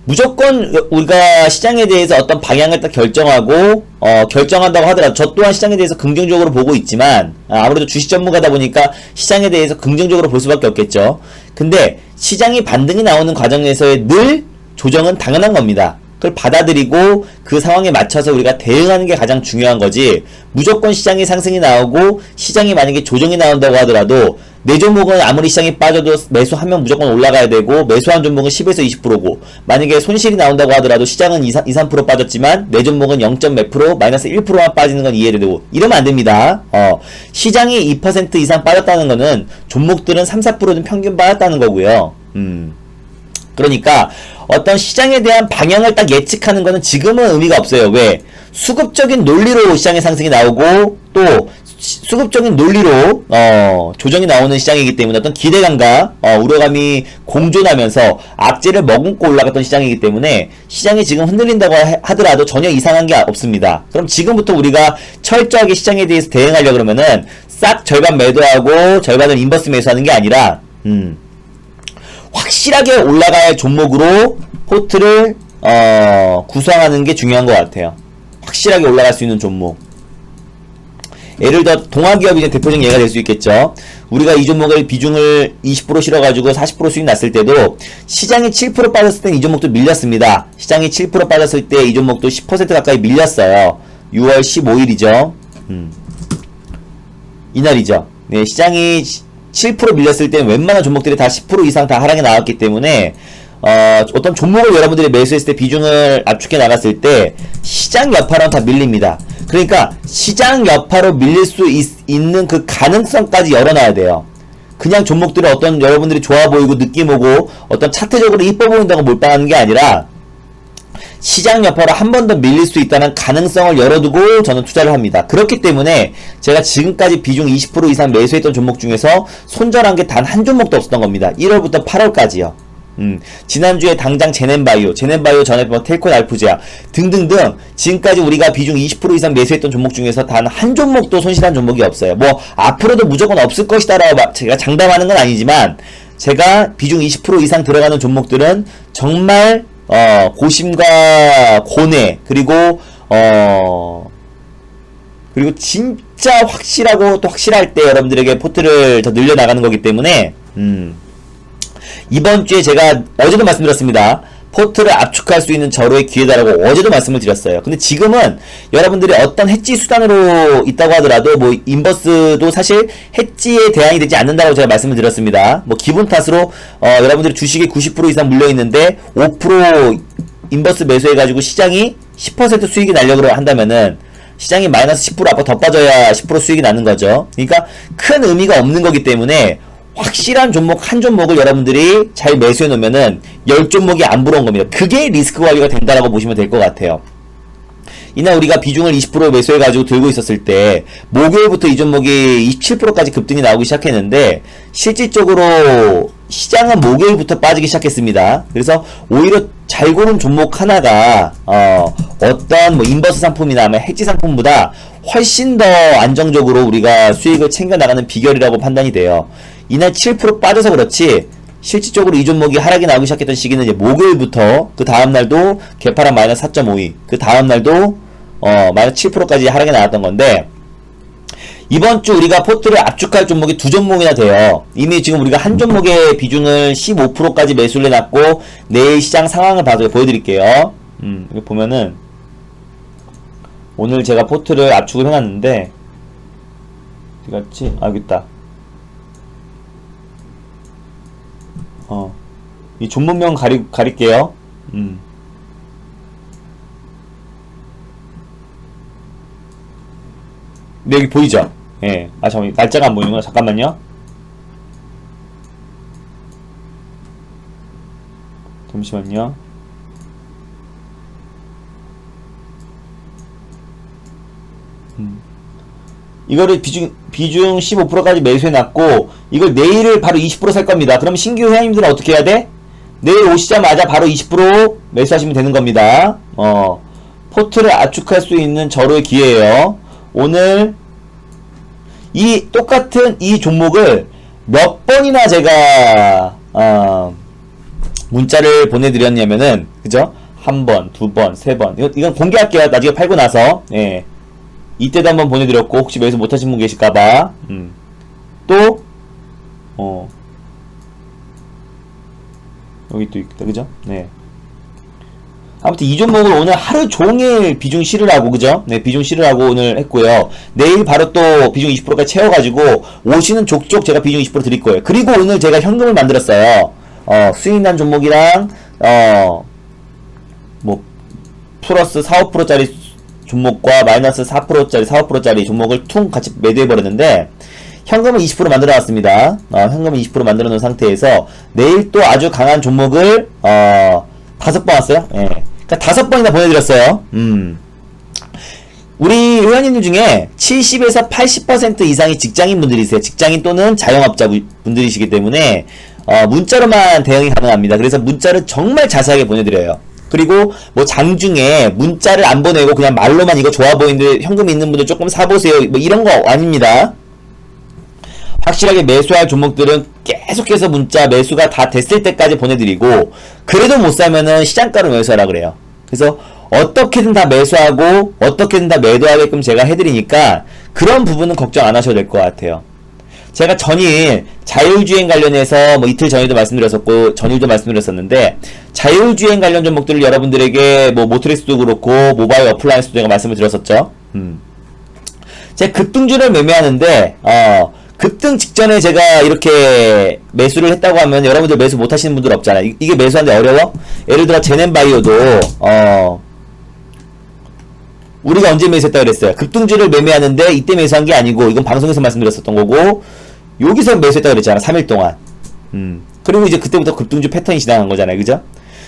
무조건 우리가 시장에 대해서 어떤 방향을 딱 결정하고 결정한다고 하더라도, 저 또한 시장에 대해서 긍정적으로 보고 있지만, 아무래도 주식 전문가다 보니까 시장에 대해서 긍정적으로 볼 수밖에 없겠죠. 근데 시장이 반등이 나오는 과정에서의 늘 조정은 당연한 겁니다. 그걸 받아들이고 그 상황에 맞춰서 우리가 대응하는 게 가장 중요한 거지, 무조건 시장이 상승이 나오고 시장이 만약에 조정이 나온다고 하더라도 내 종목은 아무리 시장이 빠져도 매수하면 무조건 올라가야 되고, 매수한 종목은 10에서 20%고, 만약에 손실이 나온다고 하더라도 시장은 2, 3% 빠졌지만 내 종목은 0. 몇 프로, 마이너스 1%만 빠지는 건 이해되고, 이러면 안 됩니다. 시장이 2% 이상 빠졌다는 거는 종목들은 3, 4%는 평균 빠졌다는 거고요. 그러니까 어떤 시장에 대한 방향을 딱 예측하는 거는 지금은 의미가 없어요. 왜? 수급적인 논리로 시장의 상승이 나오고, 또 수급적인 논리로 조정이 나오는 시장이기 때문에 어떤 기대감과 우려감이 공존하면서 악재를 머금고 올라갔던 시장이기 때문에 시장이 지금 흔들린다고 하더라도 전혀 이상한 게 없습니다. 그럼 지금부터 우리가 철저하게 시장에 대해서 대응하려고 그러면은 싹 절반 매도하고 절반을 인버스 매수하는 게 아니라, 확실하게 올라갈 종목으로 포트를 구성하는 게 중요한 것 같아요. 확실하게 올라갈 수 있는 종목. 예를 들어 동아기업이 이제 대표적인 예가 될 수 있겠죠. 우리가 이 종목을 비중을 20% 실어가지고 40% 수익 났을 때도, 시장이 7% 빠졌을 땐 이 종목도 밀렸습니다. 시장이 7% 빠졌을 때 이 종목도 10% 가까이 밀렸어요. 6월 15일이죠. 이날이죠. 네, 시장이 7% 밀렸을 때 웬만한 종목들이 다 10% 이상 다 하락이 나왔기 때문에, 어떤 종목을 여러분들이 매수했을 때 비중을 압축해 나갔을 때 시장 여파로는 다 밀립니다. 그러니까 시장 여파로 밀릴 수 있는 그 가능성까지 열어놔야 돼요. 그냥 종목들이 어떤 여러분들이 좋아 보이고 느낌 오고 어떤 차트적으로 이뻐 보인다고 몰빵하는 게 아니라, 시장 여파로 한 번 더 밀릴 수 있다는 가능성을 열어두고 저는 투자를 합니다. 그렇기 때문에 제가 지금까지 비중 20% 이상 매수했던 종목 중에서 손절한 게 단 한 종목도 없었던 겁니다. 1월부터 8월까지요. 지난주에 당장 제넨바이오 전에 뭐 텔코 알프제아 등등등, 지금까지 우리가 비중 20% 이상 매수했던 종목 중에서 단 한 종목도 손실한 종목이 없어요. 뭐 앞으로도 무조건 없을 것이다라고 제가 장담하는 건 아니지만, 제가 비중 20% 이상 들어가는 종목들은 정말 고심과 고뇌, 그리고 진짜 확실하고 또 확실할 때 여러분들에게 포트를 더 늘려나가는 거기 때문에, 이번 주에 제가 어제도 말씀드렸습니다. 포트를 압축할 수 있는 절호의 기회다라고 어제도 말씀을 드렸어요. 근데 지금은 여러분들이 어떤 해지 수단으로 있다고 하더라도, 뭐 인버스도 사실 해지에 대항이 되지 않는다고 제가 말씀을 드렸습니다. 뭐 기분 탓으로 여러분들이 주식이 90% 이상 물려있는데 5% 인버스 매수해가지고 시장이 10% 수익이 나려고 한다면은, 시장이 마이너스 10% 앞으로 더 빠져야 10% 수익이 나는 거죠. 그러니까 큰 의미가 없는 거기 때문에, 확실한 종목 한 종목을 여러분들이 잘 매수해 놓으면은 10종목이 안 부러운 겁니다. 그게 리스크 관리가 된다라고 보시면 될 것 같아요. 이날 우리가 비중을 20% 매수해가지고 들고 있었을 때, 목요일부터 이 종목이 27%까지 급등이 나오기 시작했는데, 실질적으로 시장은 목요일부터 빠지기 시작했습니다. 그래서 오히려 잘 고른 종목 하나가 어떤 뭐 인버스 상품이나 해지 상품보다 훨씬 더 안정적으로 우리가 수익을 챙겨 나가는 비결이라고 판단이 돼요. 이날 7% 빠져서 그렇지, 실질적으로 이 종목이 하락이 나오기 시작했던 시기는 이제 목요일부터, 그 다음날도 개파락 마이너스 4.52, 그 다음날도 마이너스 7%까지 하락이 나왔던 건데, 이번 주 우리가 포트를 압축할 종목이 두 종목이나 돼요. 이미 지금 우리가 한 종목의 비중을 15%까지 매수를 해놨고, 내일 시장 상황을 봐서 보여드릴게요. 여기 보면은 오늘 제가 포트를 압축을 해놨는데, 어디 갔지? 아, 여기 있다. 이 종목명 가릴게요. 근데 여기 보이죠? 예. 아, 잠깐만. 날짜가 안 보이는구나. 잠깐만요. 잠시만요. 이거를 비중 15%까지 매수해놨고, 이걸 내일을 바로 20% 살 겁니다. 그럼 신규 회원님들은 어떻게 해야 돼? 내일 오시자마자 바로 20% 매수하시면 되는 겁니다. 포트를 압축할 수 있는 절호의 기회예요. 오늘 이 똑같은 이 종목을 몇 번이나 제가 문자를 보내드렸냐면은, 그죠? 한 번, 두 번, 세 번. 이건 공개할게요. 나중에 팔고 나서. 예. 이때도 한번 보내드렸고, 혹시 매수 못하신 분 계실까봐. 또, 여기 또 있다. 그죠? 네. 아무튼 이 종목을 오늘 하루 종일 비중 실으라고, 그죠? 네, 비중 실으라고 오늘 했고요. 내일 바로 또 비중 20%까지 채워가지고, 오시는 족족 제가 비중 20% 드릴 거예요. 그리고 오늘 제가 현금을 만들었어요. 수익 난 종목이랑, 뭐, 플러스 4, 5%짜리 종목과 마이너스 4%짜리, 4, 5%짜리 종목을 퉁 같이 매도해버렸는데, 현금은 20% 만들어놨습니다. 현금은 20% 만들어놓은 상태에서, 내일 또 아주 강한 종목을, 5번 왔어요? 예. 그니까 5번이나 보내드렸어요. 우리 회원님들 중에 70에서 80% 이상이 직장인 분들이세요. 직장인 또는 자영업자 분들이시기 때문에, 문자로만 대응이 가능합니다. 그래서 문자를 정말 자세하게 보내드려요. 그리고 뭐 장중에 문자를 안 보내고 그냥 말로만 이거 좋아 보이는데 현금 있는 분들 조금 사보세요. 뭐 이런 거 아닙니다. 확실하게 매수할 종목들은 계속해서 문자 매수가 다 됐을 때까지 보내드리고, 그래도 못 사면은 시장가로 매수하라 그래요. 그래서 어떻게든 다 매수하고 어떻게든 다 매도하게끔 제가 해드리니까 그런 부분은 걱정 안 하셔도 될 것 같아요. 제가 전일 자율주행 관련해서 뭐 이틀 전에도 말씀드렸었고 전일도 말씀드렸었는데, 자율주행 관련 종목들을 여러분들에게 뭐 모트렉스도 그렇고 모바일 어플라이언스도 제가 말씀을 드렸었죠. 제가 급등주를 매매하는데 급등 직전에 제가 이렇게 매수를 했다고 하면 여러분들 매수 못 하시는 분들 없잖아요. 이게 매수하는데 어려워? 예를 들어 제넨바이오도 우리가 언제 매수했다고 그랬어요? 급등주를 매매하는데 이때 매수한 게 아니고, 이건 방송에서 말씀드렸었던 거고, 여기서 매수했다고 그랬잖아. 3일 동안. 그리고 이제 그때부터 급등주 패턴이 시작한 거잖아요. 그죠?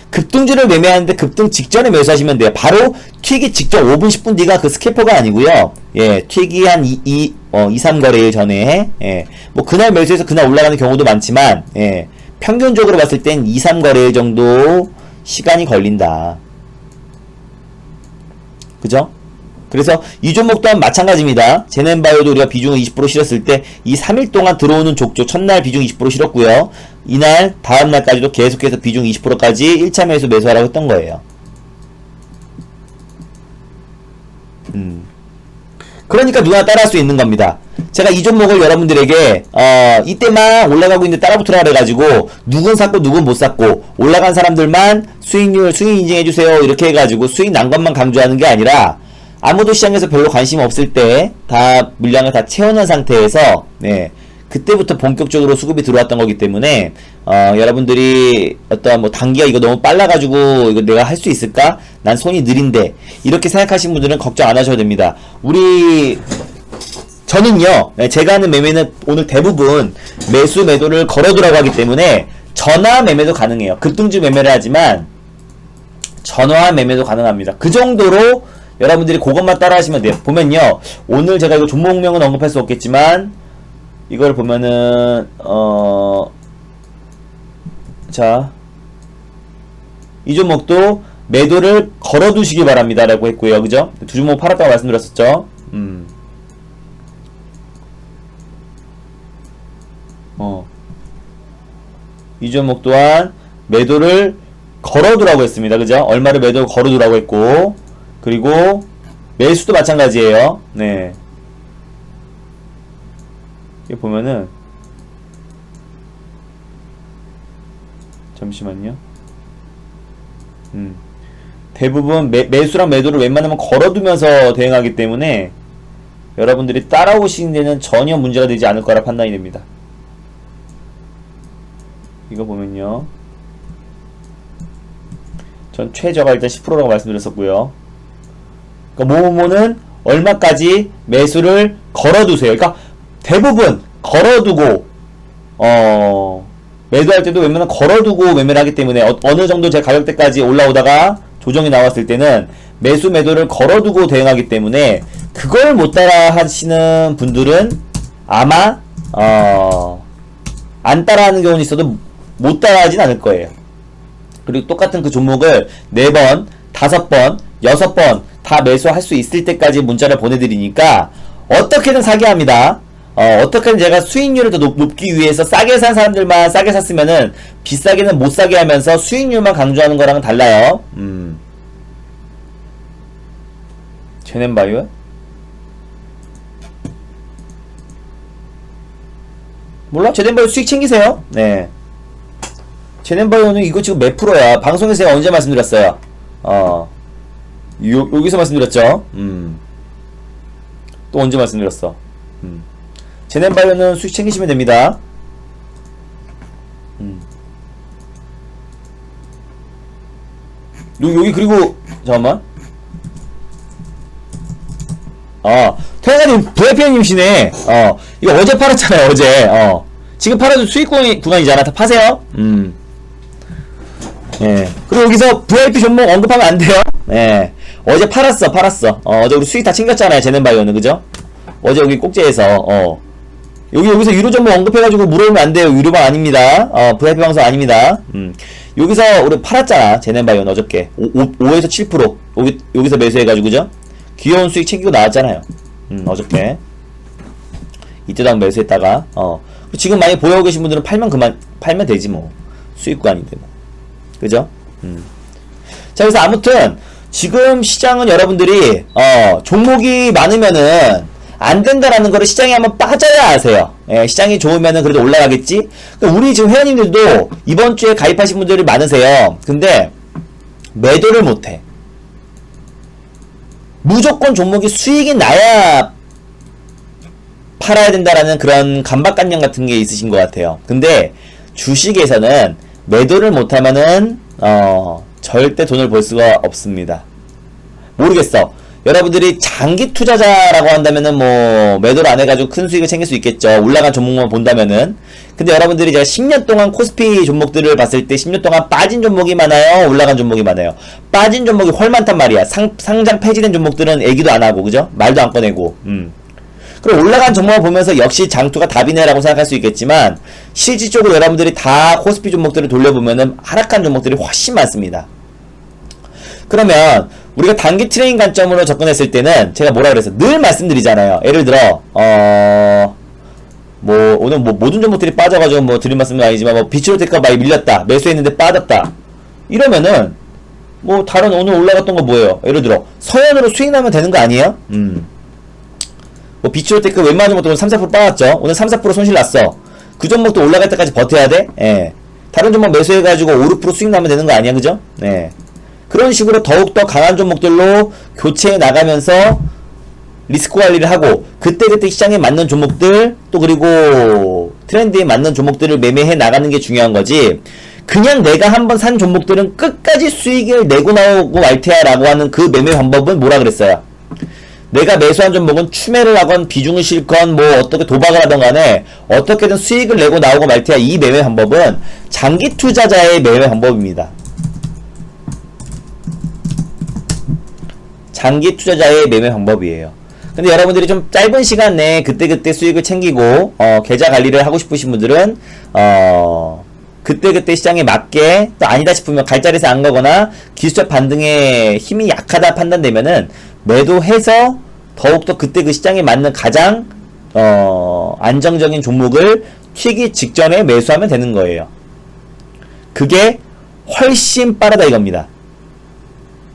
급등주를 매매하는데 급등 직전에 매수하시면 돼요. 바로 튀기 직전 5분 10분 뒤가 그 스캐퍼가 아니고요. 예, 튀기 한 2, 3거래일 전에, 예, 뭐 그날 매수해서 그날 올라가는 경우도 많지만, 예, 평균적으로 봤을 땐 2, 3거래일 정도 시간이 걸린다. 그죠? 그래서 이 종목 또한 마찬가지입니다. 제넨바이오도 우리가 비중을 20% 실었을 때 이 3일 동안 들어오는 족족 첫날 비중 20% 실었고요. 이날 다음날까지도 계속해서 비중 20%까지 1차 매수 매수하라고 했던 거예요. 그러니까 누구나 따라할 수 있는 겁니다. 제가 이 종목을 여러분들에게 이때만 올라가고 있는데 따라붙으라 그래가지고 누군 샀고 누군 못 샀고, 올라간 사람들만 수익 인증해주세요 이렇게 해가지고 수익 난 것만 강조하는 게 아니라, 아무도 시장에서 별로 관심 없을 때 다 물량을 다 채워놓은 상태에서, 네, 그때부터 본격적으로 수급이 들어왔던 거기 때문에 여러분들이 어떤 뭐 단기가 이거 너무 빨라가지고 이거 내가 할 수 있을까? 난 손이 느린데, 이렇게 생각하시는 분들은 걱정 안 하셔도 됩니다. 저는요, 제가 하는 매매는 오늘 대부분 매수 매도를 걸어두라고 하기 때문에 전화 매매도 가능해요. 급등주 매매를 하지만 전화 매매도 가능합니다. 그 정도로 여러분들이 그것만 따라 하시면 돼요. 보면요, 오늘 제가 이거 종목명은 언급할 수 없겠지만 이걸 보면은 자, 이 종목도 매도를 걸어두시기 바랍니다 라고 했고요. 그죠? 두 종목 팔았다고 말씀드렸었죠. 이 종목 또한 매도를 걸어두라고 했습니다. 그죠? 얼마를 매도를 걸어두라고 했고, 그리고 매수도 마찬가지예요. 네. 여기 보면은 잠시만요. 대부분 매수랑 매도를 웬만하면 걸어두면서 대응하기 때문에 여러분들이 따라오시는 데는 전혀 문제가 되지 않을 거라 판단이 됩니다. 이거 보면요, 전 최저가 일단 10%라고 말씀드렸었고요. 그러니까 모모는 얼마까지 매수를 걸어두세요. 그러니까 대부분 걸어두고 매도할 때도 웬만하면 걸어두고 매매를 하기 때문에 어느 정도 제 가격대까지 올라오다가 조정이 나왔을 때는 매수 매도를 걸어두고 대응하기 때문에 그걸 못 따라 하시는 분들은 아마 안 따라하는 경우는 있어도 못 따라하진 않을 거예요. 그리고 똑같은 그 종목을 4번, 5번, 6번 다 매수할 수 있을 때까지 문자를 보내드리니까 어떻게든 사게 합니다. 어떻게든 제가 수익률을 더 높기 위해서 싸게 산 사람들만 싸게 샀으면은 비싸게는 못 사게 하면서 수익률만 강조하는 거랑은 달라요. 제넨바이오? 몰라? 제넨바이오 수익 챙기세요. 네. 제넨바이오는 이거 지금 몇 프로야? 방송에서 제가 언제 말씀드렸어요? 여기서 말씀드렸죠? 또 언제 말씀드렸어? 제넨바이오는 수익 챙기시면 됩니다. 여기 그리고 잠깐만. 태양님 VIP님이시네. 이거 어제 팔았잖아요. 어제. 지금 팔아도 수익 구간이잖아. 다 파세요. 예. 그리고 여기서 VIP 종목 언급하면 안 돼요. 예. 어제 팔았어. 어제 우리 수익 다 챙겼잖아요. 제넨바이오는 그죠? 어제 여기 꼭지에서 여기서 유료 종목 언급해가지고 물어보면 안 돼요. 유료방 아닙니다. VIP 방송 아닙니다. 여기서 우리 팔았잖아. 제넨바이오는 어저께 5에서 7% 여기서 매수해가지고 그죠? 귀여운 수익 챙기고 나왔잖아요. 어저께 이때도 한 매수했다가 지금 많이 보여오고 계신 분들은 팔면 되지 뭐. 수익 구간인데 뭐. 그죠? 자, 그래서 아무튼 지금 시장은 여러분들이 종목이 많으면은 안 된다라는 거를 시장에 한번 빠져야 아세요. 예, 시장이 좋으면은 그래도 올라가겠지? 그러니까 우리 지금 회원님들도 이번 주에 가입하신 분들이 많으세요. 근데 매도를 못해. 무조건 종목이 수익이 나야 팔아야 된다라는 그런 강박관념 같은 게 있으신 것 같아요. 근데 주식에서는 매도를 못하면은 절대 돈을 벌 수가 없습니다. 모르겠어. 여러분들이 장기 투자자라고 한다면은 뭐 매도를 안 해가지고 큰 수익을 챙길 수 있겠죠. 올라간 종목만 본다면은. 근데 여러분들이 제가 10년 동안 코스피 종목들을 봤을 때 10년 동안 빠진 종목이 많아요, 올라간 종목이 많아요. 빠진 종목이 훨 많단 말이야. 상장 폐지된 종목들은 얘기도 안 하고 그죠? 말도 안 꺼내고. 그리고 올라간 종목을 보면서 역시 장투가 답이네라고 생각할 수 있겠지만 실질적으로 여러분들이 다 코스피 종목들을 돌려보면은 하락한 종목들이 훨씬 많습니다. 그러면 우리가 단기 트레이딩 관점으로 접근했을 때는 제가 뭐라 그랬어? 늘 말씀드리잖아요. 예를 들어 뭐 오늘 뭐 모든 종목들이 빠져가지고 뭐 드릴 말씀은 아니지만 뭐 비츠로테크가 많이 밀렸다, 매수했는데 빠졌다 이러면은 뭐 다른 오늘 올라갔던 거 뭐예요? 예를 들어 서현으로 수익 나면 되는 거 아니에요? 뭐 비츠로테크 웬만한 종목도 오늘 3-4% 빠졌죠. 오늘 3-4% 손실 났어. 그 종목도 올라갈 때까지 버텨야 돼. 예. 다른 종목 매수해가지고 5-6% 수익 나면 되는 거 아니야, 그죠? 예. 그런 식으로 더욱더 강한 종목들로 교체해 나가면서 리스크 관리를 하고 그때그때 시장에 맞는 종목들 또 그리고 트렌드에 맞는 종목들을 매매해 나가는 게 중요한 거지. 그냥 내가 한번 산 종목들은 끝까지 수익을 내고 나오고 말테야 라고 하는 그 매매 방법은 뭐라 그랬어요? 내가 매수한 종목은 추매를 하건 비중을 실건 뭐 어떻게 도박을 하던 간에 어떻게든 수익을 내고 나오고 말테야 이 매매 방법은 장기 투자자의 매매 방법입니다. 장기 투자자의 매매 방법이에요. 근데 여러분들이 좀 짧은 시간 내에 그때그때 수익을 챙기고 계좌 관리를 하고 싶으신 분들은 그때그때 시장에 맞게 또 아니다 싶으면 갈자리에서 안 가거나 기술적 반등에 힘이 약하다 판단되면은 매도해서 더욱더 그때 그 시장에 맞는 가장 안정적인 종목을 튀기 직전에 매수하면 되는 거예요. 그게 훨씬 빠르다 이겁니다.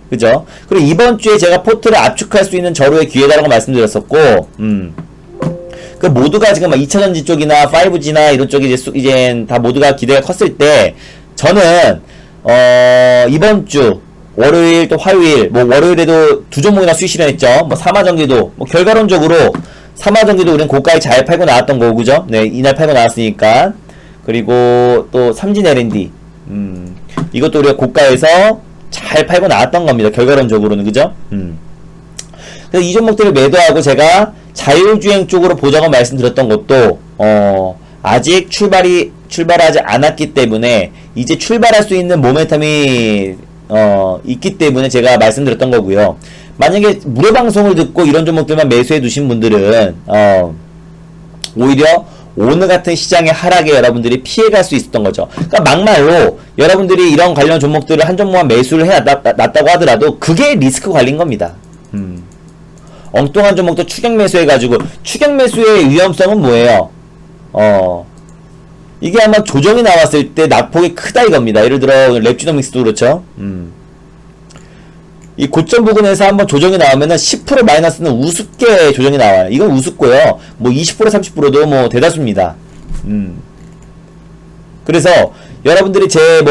그죠? 그리고 이번 주에 제가 포트를 압축할 수 있는 절호의 기회다라고 말씀드렸었고, 그 모두가 지금 막 2차전지 쪽이나 5G나 이런 쪽이 이제 다 모두가 기대가 컸을 때, 저는, 이번 주, 월요일 또 화요일, 뭐 월요일에도 두 종목이나 수익 실현했죠. 뭐 삼화전기도, 뭐 결과론적으로, 삼화전기도 우리는 고가에 잘 팔고 나왔던 거고, 그죠? 네, 이날 팔고 나왔으니까. 그리고 또 삼진 L&D, 이것도 우리가 고가에서 잘 팔고 나왔던 겁니다. 결과론적으로는 그죠? 그래서 이 종목들을 매도하고 제가 자율주행 쪽으로 보자고 말씀드렸던 것도 아직 출발하지 않았기 때문에 이제 출발할 수 있는 모멘텀이 있기 때문에 제가 말씀드렸던 거고요. 만약에 무료 방송을 듣고 이런 종목들만 매수해 두신 분들은 오히려 오늘 같은 시장의 하락에 여러분들이 피해갈 수 있었던 거죠. 그러니까 막말로 여러분들이 이런 관련 종목들을 한 종목만 매수를 해놨다고 하더라도 그게 리스크 관리인 겁니다. 엉뚱한 종목도 추격 매수해가지고, 추격 매수의 위험성은 뭐예요? 이게 아마 조정이 나왔을 때 낙폭이 크다 이겁니다. 예를 들어 랩지노믹스도 그렇죠. 이 고점 부근에서 한번 조정이 나오면은 10% 마이너스는 우습게 조정이 나와요. 이건 우습고요. 뭐 20% 30%도 뭐 대다수입니다. 그래서 여러분들이 제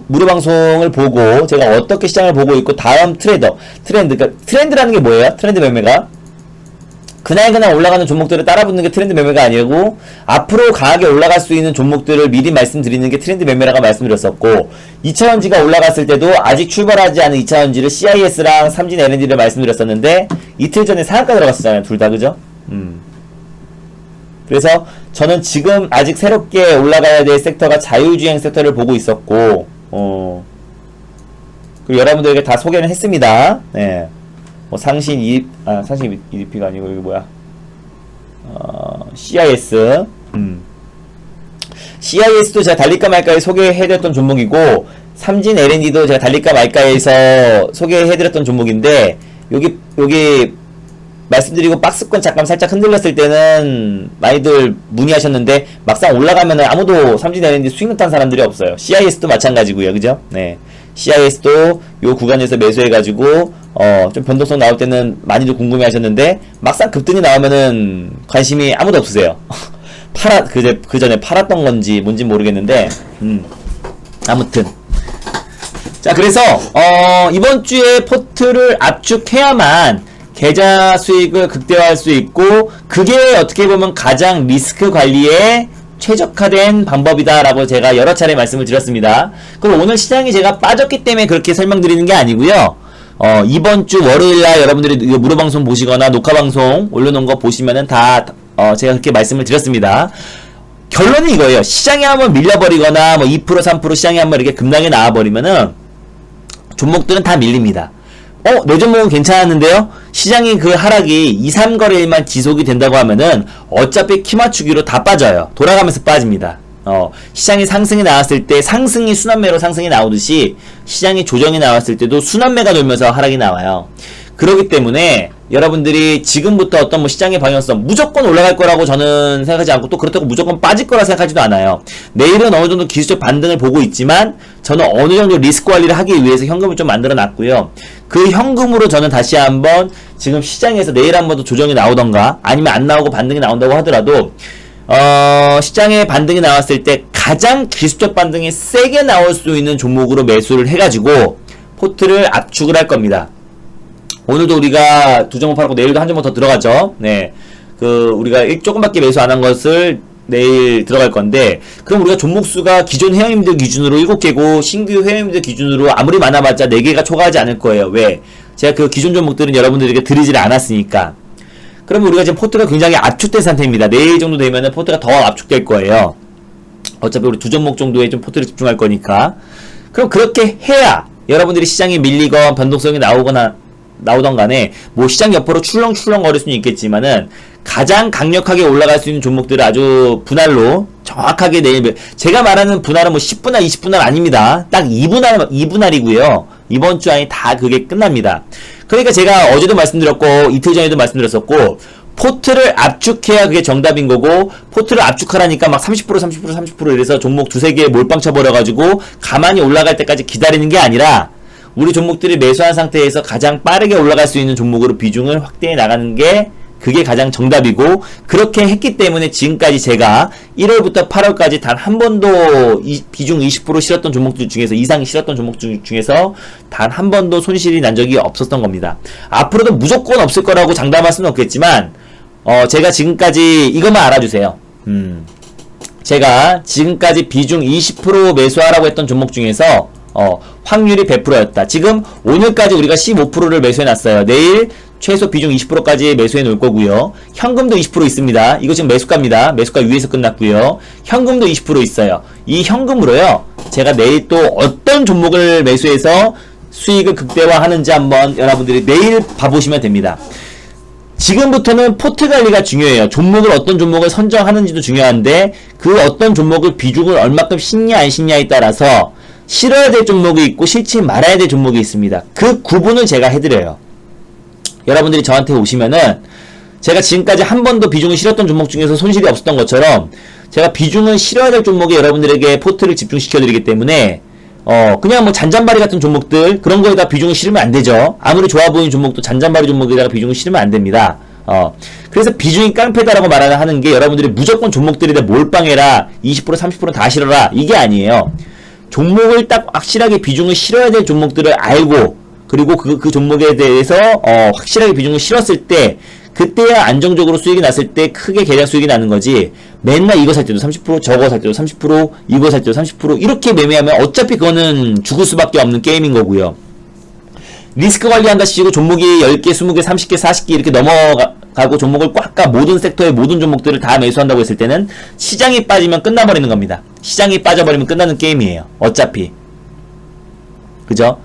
무료 방송을 보고 제가 어떻게 시장을 보고 있고 다음 그러니까 트렌드라는 게 뭐예요? 트렌드 매매가 그날 올라가는 종목들을 따라붙는 게 트렌드 매매가 아니고 앞으로 강하게 올라갈 수 있는 종목들을 미리 말씀드리는 게 트렌드 매매라고 말씀드렸었고, 2차전지가 올라갔을 때도 아직 출발하지 않은 2차전지를 CIS랑 삼진 L&D를 말씀드렸었는데 이틀 전에 상한가 들어갔었잖아요. 둘 다. 그죠? 그래서 저는 지금 아직 새롭게 올라가야 될 섹터가 자율주행 섹터를 보고 있었고, 그리고 여러분들에게 다 소개를 했습니다. 네. 상신 EDP가 아니고, 이게 뭐야? CIS. CIS도 제가 달릴까 말까에 소개해드렸던 종목이고, 삼진 L&D도 제가 달릴까 말까에서 소개해드렸던 종목인데, 여기, 말씀드리고 박스권 잠깐 살짝 흔들렸을 때는 많이들 문의하셨는데, 막상 올라가면은 아무도 삼진 L&D 수익 넣던 사람들이 없어요. CIS도 마찬가지고요. 그죠? 네. CIS도 요 구간에서 매수해가지고, 좀 변동성 나올 때는 많이들 궁금해 하셨는데, 막상 급등이 나오면은 관심이 아무도 없으세요. 그 전에 팔았던 건지 뭔지 모르겠는데, 아무튼. 자, 그래서, 이번 주에 포트를 압축해야만 계좌 수익을 극대화할 수 있고, 그게 어떻게 보면 가장 리스크 관리에 최적화된 방법이다라고 제가 여러 차례 말씀을 드렸습니다. 그리고 오늘 시장이 제가 빠졌기 때문에 그렇게 설명드리는 게 아니고요. 이번 주 월요일날 여러분들이 무료 방송 보시거나 녹화 방송 올려놓은 거 보시면은 다 제가 그렇게 말씀을 드렸습니다. 결론은 이거예요. 시장이 한번 밀려버리거나 뭐 2% 3% 시장이 한번 이렇게 급락이 나와버리면은 종목들은 다 밀립니다. 내 종목은 괜찮았는데요? 시장이 그 하락이 2, 3거래일만 지속이 된다고 하면은 어차피 키 맞추기로 다 빠져요. 돌아가면서 빠집니다. 시장이 상승이 나왔을 때 상승이 순환매로 상승이 나오듯이 시장이 조정이 나왔을 때도 순환매가 돌면서 하락이 나와요. 그렇기 때문에 여러분들이 지금부터 어떤 뭐 시장의 방향성 무조건 올라갈 거라고 저는 생각하지 않고, 또 그렇다고 무조건 빠질 거라 생각하지도 않아요. 내일은 어느 정도 기술적 반등을 보고 있지만 저는 어느 정도 리스크 관리를 하기 위해서 현금을 좀 만들어 놨고요. 그 현금으로 저는 다시 한번 지금 시장에서 내일 한 번 더 조정이 나오던가 아니면 안 나오고 반등이 나온다고 하더라도 시장에 반등이 나왔을 때 가장 기술적 반등이 세게 나올 수 있는 종목으로 매수를 해가지고 포트를 압축을 할 겁니다. 오늘도 우리가 두 종목 팔았고 내일도 한 종목 더 들어가죠. 네. 우리가 조금밖에 매수 안 한 것을 내일 들어갈 건데, 그럼 우리가 종목수가 기존 회원님들 기준으로 7개고 신규 회원님들 기준으로 아무리 많아봤자 4개가 초과하지 않을 거예요. 왜? 제가 그 기존 종목들은 여러분들에게 드리질 않았으니까. 그러면 우리가 지금 포트가 굉장히 압축된 상태입니다. 내일 정도 되면은 포트가 더 압축될 거예요. 어차피 우리 두 종목 정도에 좀 포트를 집중할 거니까. 그럼 그렇게 해야 여러분들이 시장이 밀리건 변동성이 나오던 간에 뭐 시장 옆으로 출렁출렁 거릴 수는 있겠지만은 가장 강력하게 올라갈 수 있는 종목들을 아주 분할로 정확하게 내일, 제가 말하는 분할은 뭐 10분할 20분할 아닙니다. 딱 2분할이고요. 이번 주 안에 다 그게 끝납니다. 그러니까 제가 어제도 말씀드렸고 이틀 전에도 말씀드렸었고, 포트를 압축해야 그게 정답인 거고, 포트를 압축하라니까 막 30% 이래서 종목 두세 개에 몰빵 쳐버려가지고 가만히 올라갈 때까지 기다리는 게 아니라, 우리 종목들이 매수한 상태에서 가장 빠르게 올라갈 수 있는 종목으로 비중을 확대해 나가는 게 그게 가장 정답이고, 그렇게 했기 때문에 지금까지 제가 1월부터 8월까지 단 한 번도 비중 20% 실었던 종목들 중에서, 이상 실었던 종목들 중에서 단 한 번도 손실이 난 적이 없었던 겁니다. 앞으로도 무조건 없을 거라고 장담할 수는 없겠지만 제가 지금까지 이것만 알아주세요. 제가 지금까지 비중 20% 매수하라고 했던 종목 중에서 확률이 100%였다. 지금 오늘까지 우리가 15%를 매수해놨어요. 내일 최소 비중 20%까지 매수해 놓을 거고요. 현금도 20% 있습니다. 이거 지금 매수가입니다. 매수가 위에서 끝났고요. 현금도 20% 있어요. 이 현금으로요. 제가 내일 또 어떤 종목을 매수해서 수익을 극대화하는지 한번 여러분들이 내일 봐보시면 됩니다. 지금부터는 포트 관리가 중요해요. 종목을 어떤 종목을 선정하는지도 중요한데 그 어떤 종목을 비중을 얼마큼 싣냐 안 싣냐에 따라서 실어야 될 종목이 있고 실지 말아야 될 종목이 있습니다. 그 구분을 제가 해드려요. 여러분들이 저한테 오시면은 제가 지금까지 한 번도 비중을 실었던 종목 중에서 손실이 없었던 것처럼 제가 비중을 실어야 될 종목에 여러분들에게 포트를 집중시켜 드리기 때문에 그냥 뭐 잔잔바리 같은 종목들 그런 거에다 비중을 실으면 안 되죠. 아무리 좋아 보이는 종목도 잔잔바리 종목에다가 비중을 실으면 안 됩니다. 그래서 비중이 깡패다라고 말하는 게 여러분들이 무조건 종목들에 대해 몰빵해라 20% 30% 다 실어라 이게 아니에요. 종목을 딱 확실하게 비중을 실어야 될 종목들을 알고 그리고 그 종목에 대해서 확실하게 비중을 실었을 때 그때야 안정적으로 수익이 났을 때 크게 계좌 수익이 나는 거지 맨날 이거 살 때도 30% 저거 살 때도 30% 이거 살 때도 30% 이렇게 매매하면 어차피 그거는 죽을 수밖에 없는 게임인 거고요. 리스크 관리한다 시고 종목이 10개, 20개, 30개, 40개 이렇게 넘어가고 종목을 꽉 까 모든 섹터의 모든 종목들을 다 매수한다고 했을 때는 시장이 빠지면 끝나버리는 겁니다. 시장이 빠져버리면 끝나는 게임이에요. 어차피. 그죠?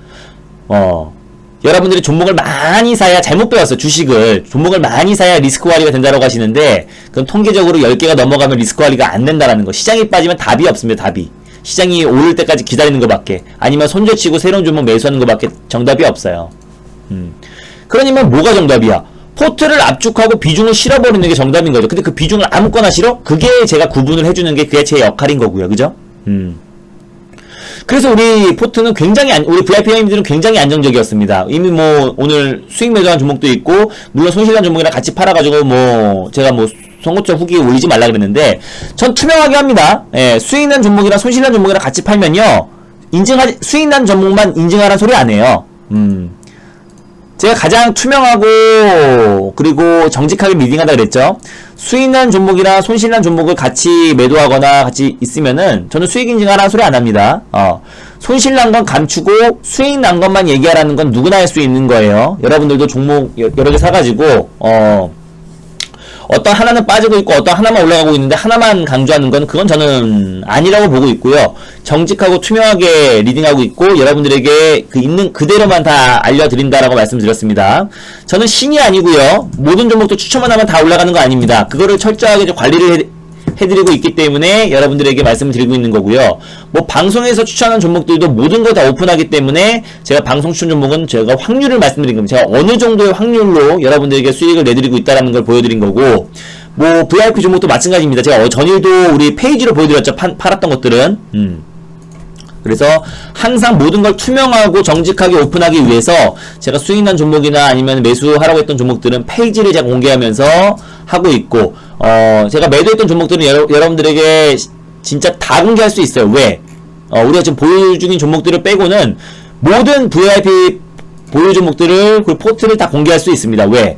여러분들이 종목을 많이 사야 잘못 배웠어요. 주식을. 종목을 많이 사야 리스크 관리가 된다고 하시는데 그럼 통계적으로 10개가 넘어가면 리스크 관리가 안 된다라는 거. 시장이 빠지면 답이 없습니다. 답이. 시장이 오를 때까지 기다리는 것밖에 아니면 손절치고 새로운 종목 매수하는 것밖에 정답이 없어요. 그러니까 뭐가 정답이야? 포트를 압축하고 비중을 실어버리는 게 정답인 거죠. 근데 그 비중을 아무거나 실어? 그게 제가 구분을 해주는 게 그게 제 역할인 거고요. 그죠? 그래서 우리 포트는 굉장히 우리 VIP 회원님들은 굉장히 안정적이었습니다. 이미 뭐 오늘 수익 매도한 종목도 있고 물론 손실난 종목이랑 같이 팔아가지고 뭐 제가 뭐 송고점 후기에 올리지 말라 그랬는데 전 투명하게 합니다. 예, 수익난 종목이랑 손실난 종목이랑 같이 팔면요 수익난 종목만 인증하라는 소리 안 해요. 제가 가장 투명하고 그리고 정직하게 리딩하다 그랬죠. 수익난 종목이랑 손실난 종목을 같이 매도하거나 같이 있으면은 저는 수익 인증하라는 소리 안 합니다. 손실난 건 감추고 수익난 것만 얘기하라는 건 누구나 할 수 있는 거예요. 여러분들도 종목 여러 개 사가지고 어떤 하나는 빠지고 있고 어떤 하나만 올라가고 있는데 하나만 강조하는 건 그건 저는 아니라고 보고 있고요. 정직하고 투명하게 리딩하고 있고 여러분들에게 그 있는 그대로만 다 알려드린다라고 말씀드렸습니다. 저는 신이 아니고요. 모든 종목도 추천만 하면 다 올라가는 거 아닙니다. 그거를 철저하게 좀 관리를 해드리고 있기 때문에 여러분들에게 말씀을 드리고 있는 거고요. 뭐 방송에서 추천하는 종목들도 모든 걸 다 오픈하기 때문에 제가 방송 추천 종목은 제가 확률을 말씀드린 겁니다. 제가 어느 정도의 확률로 여러분들에게 수익을 내드리고 있다는 걸 보여드린 거고 뭐 VIP 종목도 마찬가지입니다. 제가 전일도 우리 페이지로 보여드렸죠. 팔았던 것들은 그래서 항상 모든 걸 투명하고 정직하게 오픈하기 위해서 제가 수익난 종목이나 아니면 매수하라고 했던 종목들은 페이지를 제가 공개하면서 하고 있고 제가 매도했던 종목들은 여러분들에게 진짜 다 공개할 수 있어요. 왜? 우리가 지금 보유 중인 종목들을 빼고는 모든 VIP 보유 종목들을 그 포트를 다 공개할 수 있습니다. 왜?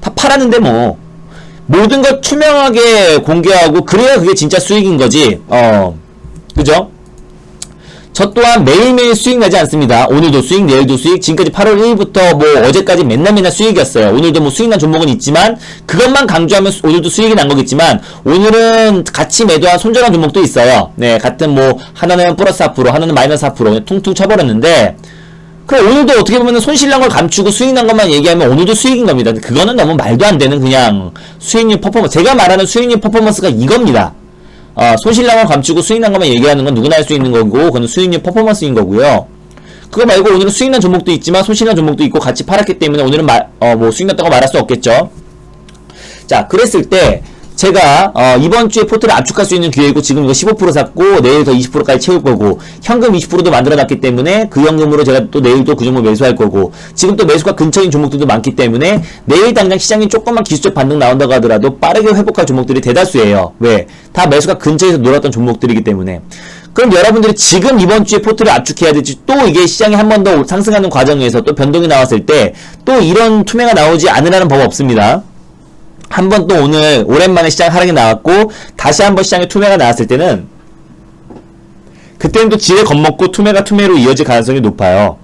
다 팔았는데 뭐 모든 걸 투명하게 공개하고 그래야 그게 진짜 수익인 거지. 그죠? 저 또한 매일매일 수익 나지 않습니다. 오늘도 수익, 내일도 수익, 지금까지 8월 1일부터 뭐 어제까지 맨날 수익이었어요. 오늘도 뭐 수익 난 종목은 있지만 그것만 강조하면 오늘도 수익이 난 거겠지만 오늘은 같이 매도한 손절한 종목도 있어요. 네, 같은 뭐 하나는 플러스 4%, 하나는 마이너스 4% 퉁퉁 쳐버렸는데 그럼 오늘도 어떻게 보면 손실 난 걸 감추고 수익 난 것만 얘기하면 오늘도 수익인 겁니다. 그거는 너무 말도 안 되는 그냥 수익률 퍼포먼스. 제가 말하는 수익률 퍼포먼스가 이겁니다. 손실난 걸 감추고 수익난 것만 얘기하는 건 누구나 할 수 있는 거고 그건 수익률 퍼포먼스인 거고요. 그거 말고 오늘은 수익난 종목도 있지만 손실난 종목도 있고 같이 팔았기 때문에 오늘은 뭐 수익났다고 말할 수 없겠죠. 자, 그랬을 때 제가 이번 주에 포트를 압축할 수 있는 기회이고 지금 이거 15% 샀고 내일 더 20%까지 채울 거고 현금 20%도 만들어 놨기 때문에 그 현금으로 제가 또 내일도 그 종목 매수할 거고 지금 또 매수가 근처인 종목들도 많기 때문에 내일 당장 시장이 조금만 기술적 반등 나온다고 하더라도 빠르게 회복할 종목들이 대다수예요. 왜? 다 매수가 근처에서 놀았던 종목들이기 때문에. 그럼 여러분들이 지금 이번 주에 포트를 압축해야 될지 또 이게 시장이 한 번 더 상승하는 과정에서 또 변동이 나왔을 때 또 이런 투매가 나오지 않으라는 법 없습니다. 한 번 또 오늘 오랜만에 시장 하락이 나왔고 다시 한번 시장에 투매가 나왔을 때는 그때는 또 지레 겁먹고 투매가 투매로 이어질 가능성이 높아요.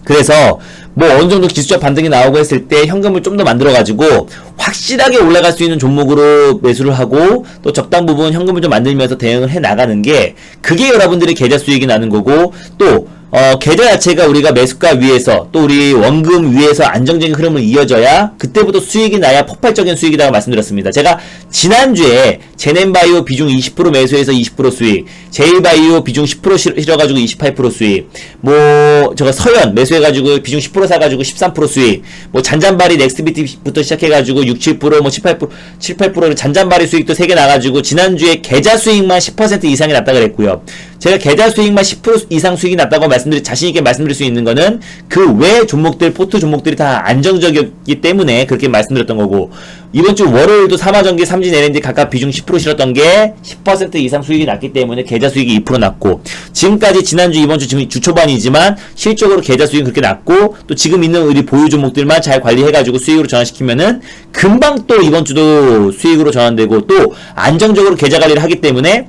그래서 뭐 어느 정도 기술적 반등이 나오고 했을 때 현금을 좀 더 만들어 가지고 확실하게 올라갈 수 있는 종목으로 매수를 하고 또 적당 부분 현금을 좀 만들면서 대응을 해 나가는 게 그게 여러분들의 계좌 수익이 나는 거고 또 계좌 자체가 우리가 매수가 위에서 또 우리 원금 위에서 안정적인 흐름을 이어져야 그때부터 수익이 나야 폭발적인 수익이라고 말씀드렸습니다. 제가 지난주에 제넨바이오 비중 20% 매수해서 20% 수익, 제일바이오 비중 10% 실어가지고 28% 수익, 뭐 제가 서현 매수해가지고 비중 10% 사가지고 13% 수익, 뭐 잔잔바리 넥스비티부터 시작해가지고 6, 7%, 뭐 18%, 7, 8%를 잔잔바리 수익도 3개 나가지고 지난주에 계좌 수익만 10% 이상이 났다 그랬고요. 제가 계좌 수익만 10% 이상 수익이 났다고 자신있게 말씀드릴 수 있는 거는 그 외 종목들, 포트 종목들이 다 안정적이었기 때문에 그렇게 말씀드렸던 거고, 이번 주 월요일도 삼화전기, 삼진 LNG 각각 비중 10% 실었던 게 10% 이상 수익이 났기 때문에 계좌 수익이 2% 났고, 지금까지 지난주, 이번 주 지금 주 초반이지만 실적으로 계좌 수익이 그렇게 났고, 또 지금 있는 우리 보유 종목들만 잘 관리해가지고 수익으로 전환시키면은 금방 또 이번 주도 수익으로 전환되고 또 안정적으로 계좌 관리를 하기 때문에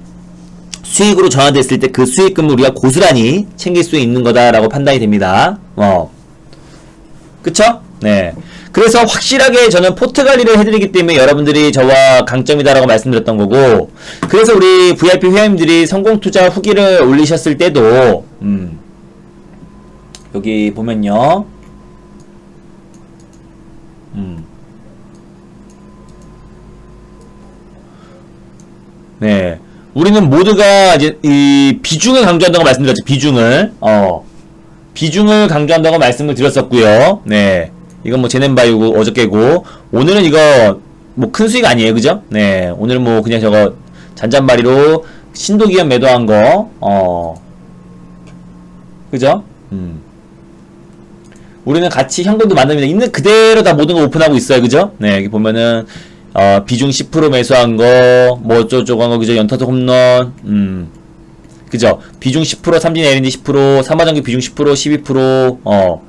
수익으로 전환됐을 때 그 수익금을 우리가 고스란히 챙길 수 있는 거다라고 판단이 됩니다. 그쵸? 네. 그래서 확실하게 저는 포트 관리를 해드리기 때문에 여러분들이 저와 강점이다라고 말씀드렸던 거고, 그래서 우리 VIP 회원님들이 성공투자 후기를 올리셨을 때도, 여기 보면요. 네. 우리는 모두가 이제 이 비중을 강조한다고 말씀드렸죠. 비중을 강조한다고 말씀을 드렸었고요. 네. 이건 뭐 제넨바이오고 어저께고, 오늘은 이거 뭐 큰 수익 아니에요. 그죠? 네. 오늘은 뭐 그냥 저거 잔잔바리로 신도기업 매도한 거, 그죠? 우리는 같이 현금도 만듭니다. 있는 그대로 다 모든 거 오픈하고 있어요. 그죠? 네. 여기 보면은 비중 10% 매수한 거, 뭐 어쩌고저쩌고 한 거, 그죠? 연타도 홈런, 그죠? 비중 10%, 삼진 LNG 10%, 삼화전기 비중 10%, 12%,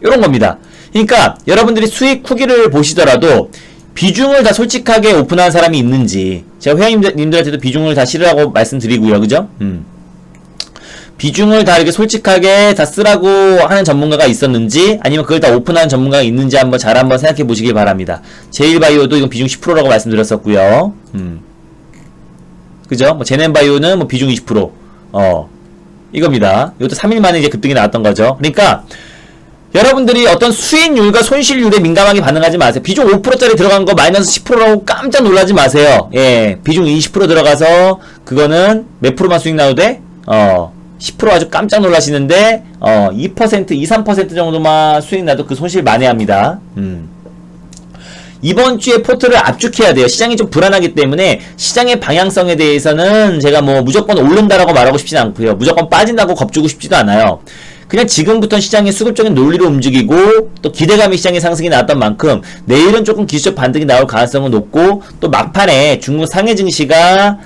요런 겁니다. 그러니까, 여러분들이 수익 후기를 보시더라도, 비중을 다 솔직하게 오픈한 사람이 있는지, 제가 회원님들한테도 비중을 다 실으라고 말씀드리고요. 그죠? 비중을 다 이렇게 솔직하게 다 쓰라고 하는 전문가가 있었는지, 아니면 그걸 다 오픈하는 전문가가 있는지 잘 한번 생각해 보시길 바랍니다. 제일바이오도 이건 비중 10%라고 말씀드렸었고요. 그죠? 뭐 제넨바이오는 뭐 비중 20%. 이겁니다. 이것도 3일 만에 이제 급등이 나왔던 거죠. 그러니까 여러분들이 어떤 수익률과 손실률에 민감하게 반응하지 마세요. 비중 5%짜리 들어간 거 마이너스 10%라고 깜짝 놀라지 마세요. 예, 비중 20% 들어가서 그거는 몇 프로만 수익 나도 돼? 10% 아주 깜짝 놀라시는데 2%, 2, 3% 정도만 수익 나도 그 손실 만회합니다. 이번 주에 포트를 압축해야 돼요. 시장이 좀 불안하기 때문에 시장의 방향성에 대해서는 제가 뭐 무조건 오른다라고 말하고 싶지는 않고요. 무조건 빠진다고 겁주고 싶지도 않아요. 그냥 지금부터 시장이 수급적인 논리로 움직이고 또 기대감이 시장의 상승이 나왔던 만큼 내일은 조금 기술적 반등이 나올 가능성은 높고, 또 막판에 중국 상해 증시가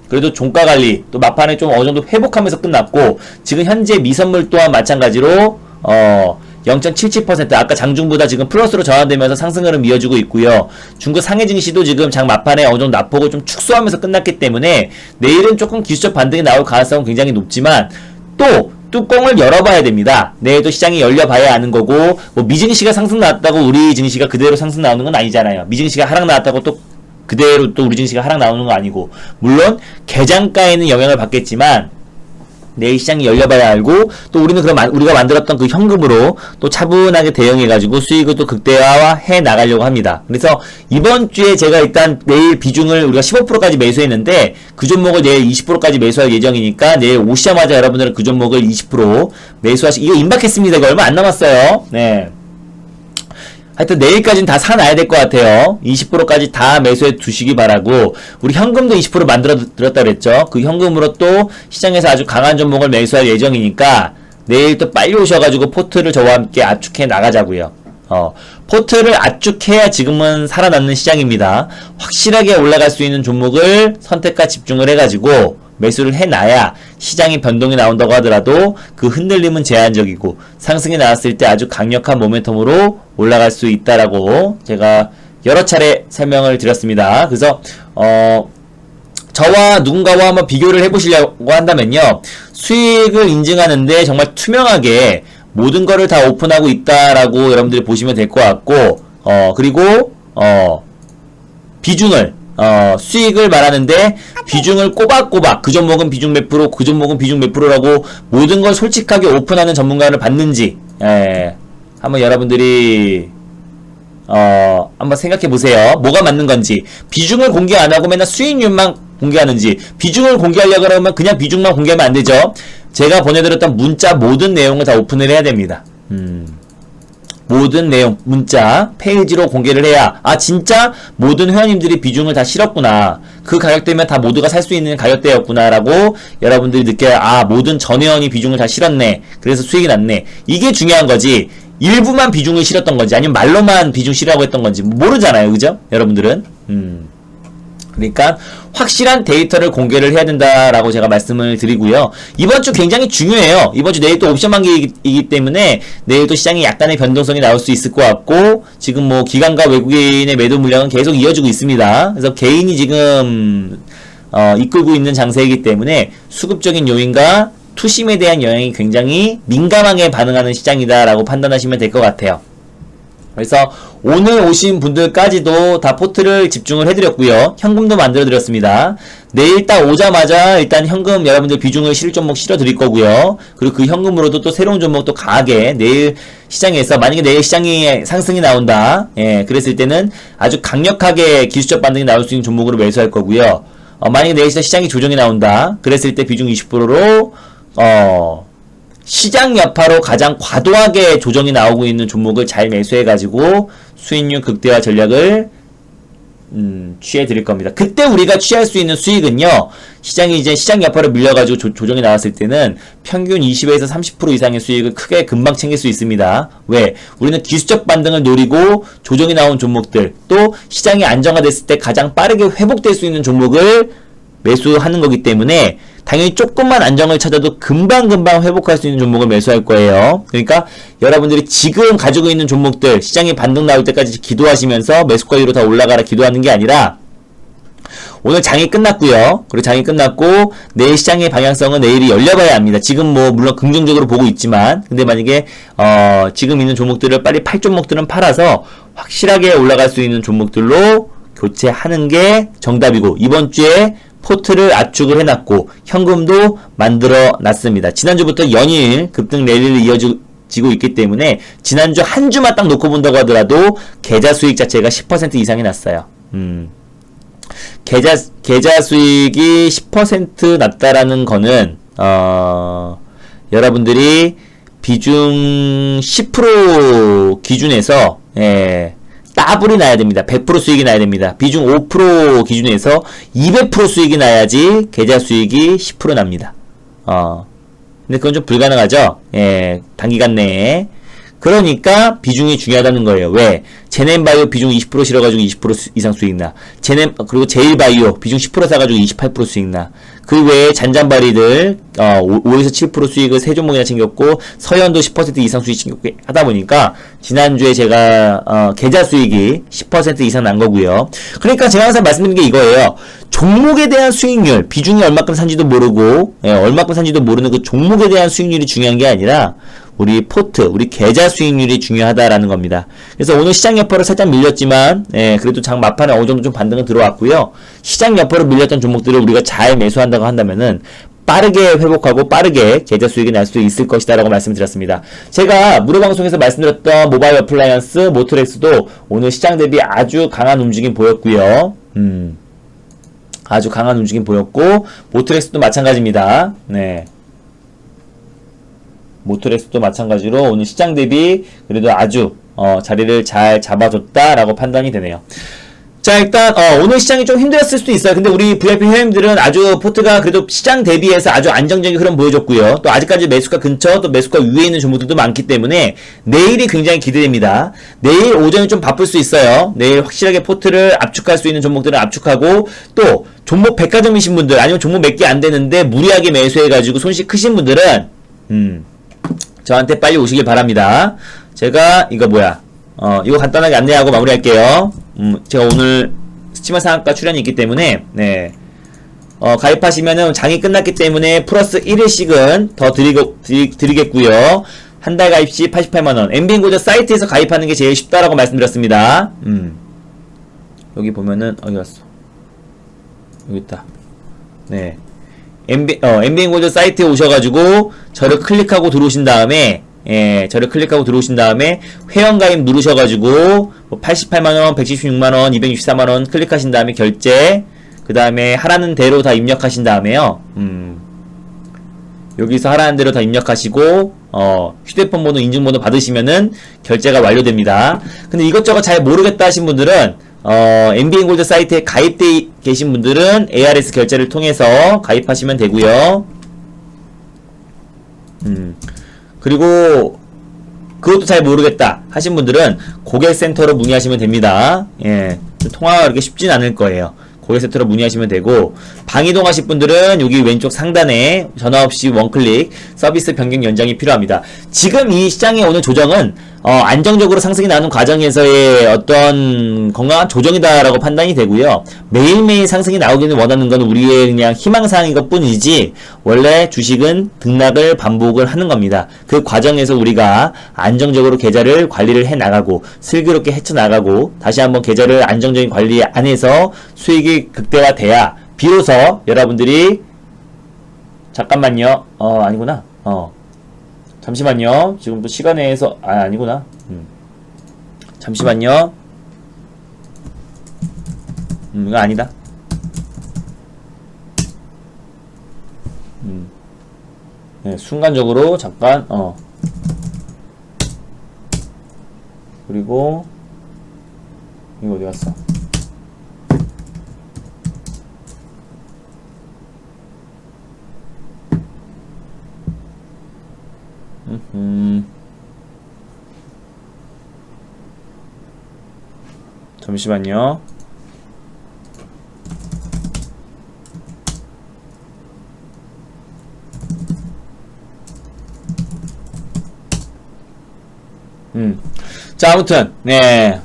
그래도 종가관리, 또 막판에 좀 어느정도 회복하면서 끝났고, 지금 현재 미선물 또한 마찬가지로 0.77% 아까 장중보다 지금 플러스로 전환되면서 상승 흐름 이어지고 있고요. 중국 상해 증시도 지금 장 막판에 어느정도 낙폭을 좀 축소하면서 끝났기 때문에 내일은 조금 기술적 반등이 나올 가능성은 굉장히 높지만, 또 뚜껑을 열어봐야 됩니다. 내일도 시장이 열려봐야 아는 거고, 뭐 미증시가 상승 나왔다고 우리 증시가 그대로 상승 나오는 건 아니잖아요. 미증시가 하락 나왔다고 또 그대로 또 우리 증시가 하락 나오는 거 아니고, 물론 개장가에는 영향을 받겠지만 내일 시장이 열려봐야 알고, 또 우리는 그럼 우리가 만들었던 그 현금으로 또 차분하게 대응해가지고 수익을 또 극대화해 나가려고 합니다. 그래서 이번 주에 제가 일단 내일 비중을 우리가 15%까지 매수했는데 그 종목을 내일 20%까지 매수할 예정이니까 내일 오시자마자 여러분들은 그 종목을 20% 이거 임박했습니다. 이거 얼마 안 남았어요. 네. 하여튼 내일까지는 다 사놔야 될 것 같아요. 20%까지 다 매수해 두시기 바라고, 우리 현금도 20% 만들어 드렸다 그랬죠. 그 현금으로 또 시장에서 아주 강한 종목을 매수할 예정이니까 내일 또 빨리 오셔가지고 포트를 저와 함께 압축해 나가자고요. 포트를 압축해야 지금은 살아남는 시장입니다. 확실하게 올라갈 수 있는 종목을 선택과 집중을 해가지고 매수를 해놔야 시장이 변동이 나온다고 하더라도 그 흔들림은 제한적이고 상승이 나왔을 때 아주 강력한 모멘텀으로 올라갈 수 있다라고 제가 여러 차례 설명을 드렸습니다. 그래서 저와 누군가와 한번 비교를 해보시려고 한다면요, 수익을 인증하는데 정말 투명하게 모든 거를 다 오픈하고 있다라고 여러분들이 보시면 될 것 같고, 그리고, 비중을, 수익을 말하는데, 비중을 꼬박꼬박, 그 종목은 비중 몇 프로, 그 종목은 비중 몇 프로라고 모든 걸 솔직하게 오픈하는 전문가를 받는지, 한번 여러분들이, 한번 생각해 보세요. 뭐가 맞는 건지. 비중을 공개 안 하고 맨날 수익률만 공개하는지, 비중을 공개하려고 하면 그냥 비중만 공개하면 안 되죠. 제가 보내드렸던 문자 모든 내용을 다 오픈을 해야 됩니다. 모든 내용, 문자, 페이지로 공개를 해야, 아, 진짜 모든 회원님들이 비중을 다 실었구나. 그 가격대면 다 모두가 살 수 있는 가격대였구나. 라고 여러분들이 느껴야, 아, 모든 전 회원이 비중을 다 실었네. 그래서 수익이 났네. 이게 중요한 거지. 일부만 비중을 실었던 건지, 아니면 말로만 비중 실으라고 했던 건지, 모르잖아요. 그죠? 여러분들은. 그러니까 확실한 데이터를 공개를 해야 된다라고 제가 말씀을 드리고요. 이번 주 굉장히 중요해요. 이번 주 내일 또 옵션 만기이기 때문에 내일 또 시장에 약간의 변동성이 나올 수 있을 것 같고, 지금 뭐 기관과 외국인의 매도 물량은 계속 이어지고 있습니다. 그래서 개인이 지금 이끌고 있는 장세이기 때문에 수급적인 요인과 투심에 대한 영향이 굉장히 민감하게 반응하는 시장이다라고 판단하시면 될 것 같아요. 그래서 오늘 오신 분들까지도 다 포트를 집중을 해드렸고요. 현금도 만들어드렸습니다. 내일 딱 오자마자 일단 현금 여러분들 비중을 실을 종목 실어드릴 거고요. 그리고 그 현금으로도 또 새로운 종목 또 강하게 내일 시장에서, 만약에 내일 시장이 상승이 나온다, 그랬을 때는 아주 강력하게 기술적 반등이 나올 수 있는 종목으로 매수할 거고요. 만약에 내일 시장이 조정이 나온다, 그랬을 때 비중 20%로 시장 여파로 가장 과도하게 조정이 나오고 있는 종목을 잘 매수해가지고 수익률 극대화 전략을 취해 드릴 겁니다. 그때 우리가 취할 수 있는 수익은요, 시장이 이제 시장 여파로 밀려가지고 조정이 나왔을 때는 평균 20에서 30% 이상의 수익을 크게 금방 챙길 수 있습니다. 왜? 우리는 기술적 반등을 노리고 조정이 나온 종목들, 또 시장이 안정화됐을 때 가장 빠르게 회복될 수 있는 종목을 매수하는 거기 때문에 당연히 조금만 안정을 찾아도 금방금방 회복할 수 있는 종목을 매수할 거예요. 그러니까 여러분들이 지금 가지고 있는 종목들 시장이 반등 나올 때까지 기도하시면서 매수가율로 다 올라가라 기도하는 게 아니라, 오늘 장이 끝났고요. 그리고 장이 끝났고 내일 시장의 방향성은 내일이 열려봐야 합니다. 지금 뭐 물론 긍정적으로 보고 있지만, 근데 만약에 지금 있는 종목들을 빨리 팔 종목들은 팔아서 확실하게 올라갈 수 있는 종목들로 교체하는 게 정답이고, 이번 주에 포트를 압축을 해놨고 현금도 만들어 놨습니다. 지난주부터 연일 급등 랠리를 이어지고 있기 때문에 지난주 한 주만 딱 놓고 본다고 하더라도 계좌 수익 자체가 10% 이상이 났어요. 계좌 수익이 10% 났다라는 거는 여러분들이 비중 10% 기준에서 더블이 나야 됩니다. 100% 수익이 나야 됩니다. 비중 5% 기준에서 200% 수익이 나야지 계좌 수익이 10% 납니다. 근데 그건 좀 불가능하죠. 단기간 내에. 그러니까 비중이 중요하다는 거예요. 왜? 제넨바이오 비중 20% 실어가지고 20% 이상 수익 나. 그리고 제일바이오 비중 10% 사가지고 28% 수익 나. 그 외에 잔잔바리들 5에서 7% 수익을 세 종목이나 챙겼고, 서현도 10% 이상 수익 챙겼고 하다 보니까 지난주에 제가 계좌 수익이 10% 이상 난 거고요. 그러니까 제가 항상 말씀드린 게 이거예요. 종목에 대한 수익률, 비중이 얼마큼 산지도 모르고 얼마큼 산지도 모르는 그 종목에 대한 수익률이 중요한 게 아니라 우리 포트, 우리 계좌 수익률이 중요하다라는 겁니다. 그래서 오늘 시장 여파로 살짝 밀렸지만, 그래도 장 막판에 어느 정도 좀 반등은 들어왔고요. 시장 여파로 밀렸던 종목들을 우리가 잘 매수한다고 한다면은 빠르게 회복하고 빠르게 계좌 수익이 날 수 있을 것이다라고 말씀드렸습니다. 제가 무료방송에서 말씀드렸던 모바일 어플라이언스, 모토렉스도 오늘 시장 대비 아주 강한 움직임 보였고요. 아주 강한 움직임 보였고, 모토렉스도 마찬가지입니다. 모토렉스도 마찬가지로 오늘 시장 대비 그래도 아주 자리를 잘 잡아줬다라고 판단이 되네요. 자, 일단 오늘 시장이 좀 힘들었을 수도 있어요. 근데 우리 VIP 회원님들은 아주 포트가 그래도 시장 대비해서 아주 안정적인 흐름 보여줬고요. 또 아직까지 매수가 근처, 또 매수가 위에 있는 종목들도 많기 때문에 내일이 굉장히 기대됩니다. 내일 오전이 좀 바쁠 수 있어요. 내일 확실하게 포트를 압축할 수 있는 종목들은 압축하고, 또 종목 백화점이신 분들, 아니면 종목 몇 개 안 되는데 무리하게 매수해가지고 손실 크신 분들은 저한테 빨리 오시길 바랍니다. 제가 이거 간단하게 안내하고 마무리할게요. 제가 오늘 스치마 상한가 출연이 있기 때문에 가입하시면은 장이 끝났기 때문에 플러스 1일씩은 더 드리겠고요. 한 달 가입 시 88만원. MBN고자 사이트에서 가입하는 게 제일 쉽다라고 말씀드렸습니다. 여기 보면은, 어디 갔어? 여기 있다. 네. MBN고자 사이트에 오셔가지고, 저를 클릭하고 들어오신 다음에, 예, 저를 클릭하고 들어오신 다음에, 회원가입 누르셔가지고, 뭐 88만원, 116만원, 264만원 클릭하신 다음에 결제, 그 다음에 하라는 대로 다 입력하신 다음에요, 여기서 하라는 대로 다 입력하시고, 휴대폰 번호, 인증번호 받으시면은 결제가 완료됩니다. 근데 이것저것 잘 모르겠다 하신 분들은, MBN골드 사이트에 가입돼 계신 분들은 ARS 결제를 통해서 가입하시면 되고요. 그리고, 그것도 잘 모르겠다 하신 분들은 고객센터로 문의하시면 됩니다. 예. 통화가 그렇게 쉽진 않을 거예요. 고객센터로 문의하시면 되고, 방이동 하실 분들은 여기 왼쪽 상단에 전화 없이 원클릭 서비스 변경 연장이 필요합니다. 지금 이 시장의 오늘 조정은 안정적으로 상승이 나는 과정에서의 어떤 건강한 조정이다라고 판단이 되고요. 매일매일 상승이 나오기는 원하는 건 우리의 그냥 희망사항인 것 뿐이지, 원래 주식은 등락을 반복을 하는 겁니다. 그 과정에서 우리가 안정적으로 계좌를 관리를 해 나가고, 슬기롭게 헤쳐나가고, 다시 한번 계좌를 안정적인 관리 안에서 수익이 극대화돼야 비로소 여러분들이, 잠깐만요. 아니구나. 잠시만요. 지금 또 시간에서, 아니구나. 잠시만요. 이거 아니다. 네, 순간적으로 잠깐, 그리고, 이거 어디 갔어? 잠시만요. 자, 아무튼, 네.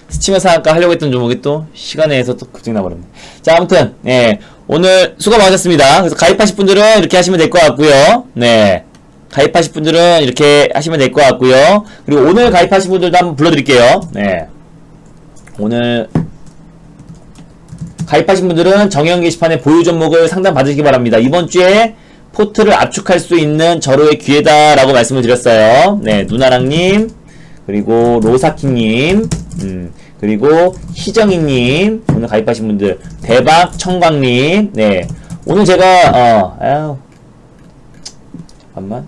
스치마 상한가 하려고 했던 종목이 또 시간에 의해서 또 급증 나버렸네. 자, 아무튼, 네. 오늘 수고 많으셨습니다. 그래서 가입하실 분들은 이렇게 하시면 될 것 같고요. 네. 가입하실 분들은 이렇게 하시면 될 것 같고요. 그리고 오늘 가입하신 분들도 한번 불러드릴게요. 네. 오늘 가입하신 분들은 정형 게시판에 보유 종목을 상담 받으시기 바랍니다. 이번 주에 포트를 압축할 수 있는 절호의 기회다라고 말씀을 드렸어요. 네, 누나랑님, 그리고 로사키님, 그리고 희정이님, 오늘 가입하신 분들, 대박 청광님, 네, 오늘 제가 잠깐만,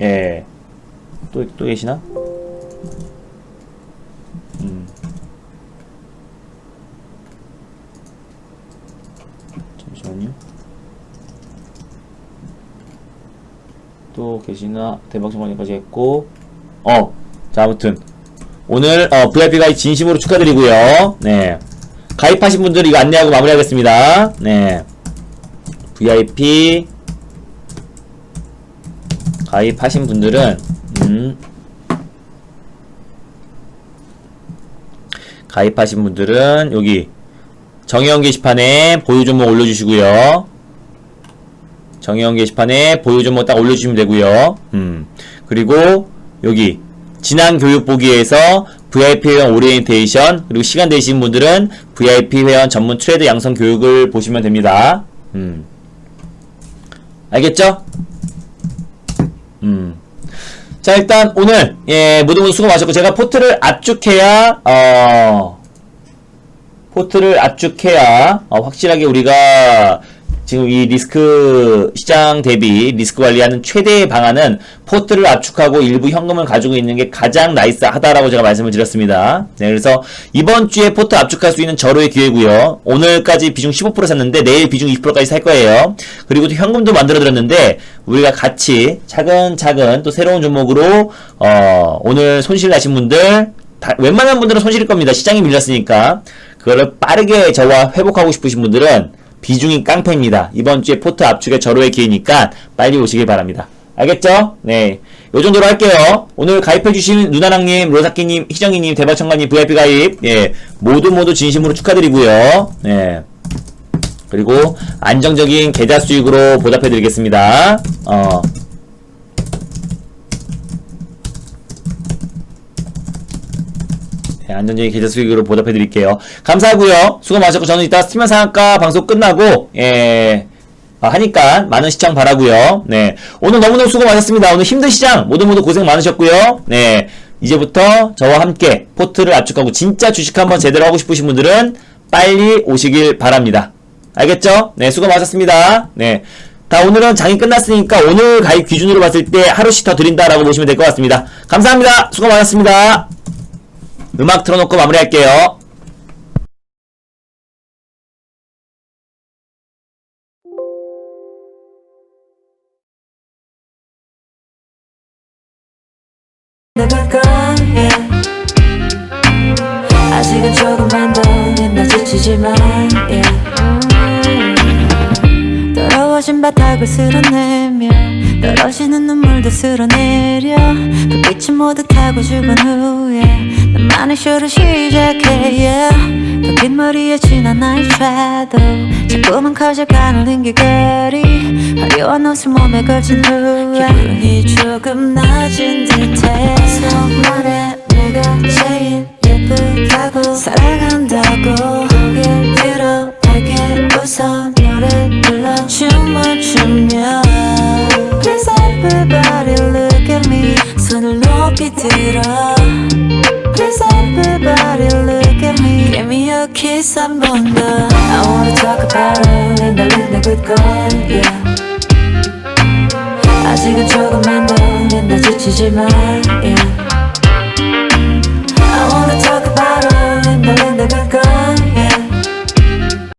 예, 또 계시나? 잠시만요. 또 계시나? 대박 청광님까지 했고, 자, 아무튼 오늘 VIP 가입 진심으로 축하드리고요. 네, 가입하신 분들 이거 안내하고 마무리하겠습니다. 네, VIP 가입하신 분들은 가입하신 분들은 여기 정의원 게시판에 보유 종목 올려주시고요. 정의원 게시판에 보유 종목 딱 올려주시면 되고요. 그리고 여기 지난 교육 보기에서 VIP 회원 오리엔테이션, 그리고 시간 되시는 분들은 VIP 회원 전문 트레이드 양성 교육을 보시면 됩니다. 알겠죠? 자, 일단 오늘 모든 분 수고 많으셨고, 제가 포트를 압축해야 확실하게 우리가 지금 이 리스크 시장 대비 리스크 관리하는 최대의 방안은 포트를 압축하고 일부 현금을 가지고 있는 게 가장 나이스하다라고 제가 말씀을 드렸습니다. 네, 그래서 이번 주에 포트 압축할 수 있는 절호의 기회고요. 오늘까지 비중 15% 샀는데 내일 비중 20%까지 살 거예요. 그리고 또 현금도 만들어 드렸는데 우리가 같이 차근차근 또 새로운 종목으로 오늘 손실 나신 분들, 웬만한 분들은 손실일 겁니다. 시장이 밀렸으니까. 그거를 빠르게 저와 회복하고 싶으신 분들은 비중이 깡패입니다. 이번 주에 포트 압축의 절호의 기회니까 빨리 오시길 바랍니다. 알겠죠? 네, 요 정도로 할게요. 오늘 가입해주신 누나랑님, 로사키님, 희정이님, 대박청관님 VIP 가입, 모두 진심으로 축하드리고요. 네. 그리고 안정적인 계좌 수익으로 보답해 드리겠습니다. 네, 안정적인 계좌 수익으로 보답해 드릴게요. 감사하고요. 수고 많으셨고, 저는 이따 스티면 상한가 방송 끝나고 하니까 많은 시청 바라고요. 네, 오늘 너무너무 수고 많으셨습니다. 오늘 힘든 시장 모두 고생 많으셨고요. 네, 이제부터 저와 함께 포트를 압축하고 진짜 주식 한번 제대로 하고 싶으신 분들은 빨리 오시길 바랍니다. 알겠죠? 네, 수고 많으셨습니다. 네, 오늘은 장이 끝났으니까 오늘 가입 기준으로 봤을 때 하루씩 더 드린다라고 보시면 될 것 같습니다. 감사합니다. 수고 많았습니다. 음악 틀어놓고 마무리할게요. 아직은 조금만 더 힘나 지치지만 더러워진 바닥을 쓸어내며 떨어지는 눈물도 쓸어내려 불빛이 모두 타고 죽은 후에 나만의 쇼를 시작해 더 긴 머리에 진한 나의 shadow 자꾸만 커져가는 인기거리 화려한 옷을 몸에 걸친 후에 기분이 조금 낮은 듯해 손만에 내가 제일 예쁘다고 사랑한다고 고개 들어 밝게 웃어 노래 불러 춤을 추며 Please everybody look at me 손을 높이 들어 Please everybody look at me Give me a kiss 한 번 더 I wanna talk about it 날린 내 good girl yeah 아직은 조금만 더 힘나 지치지만 yeah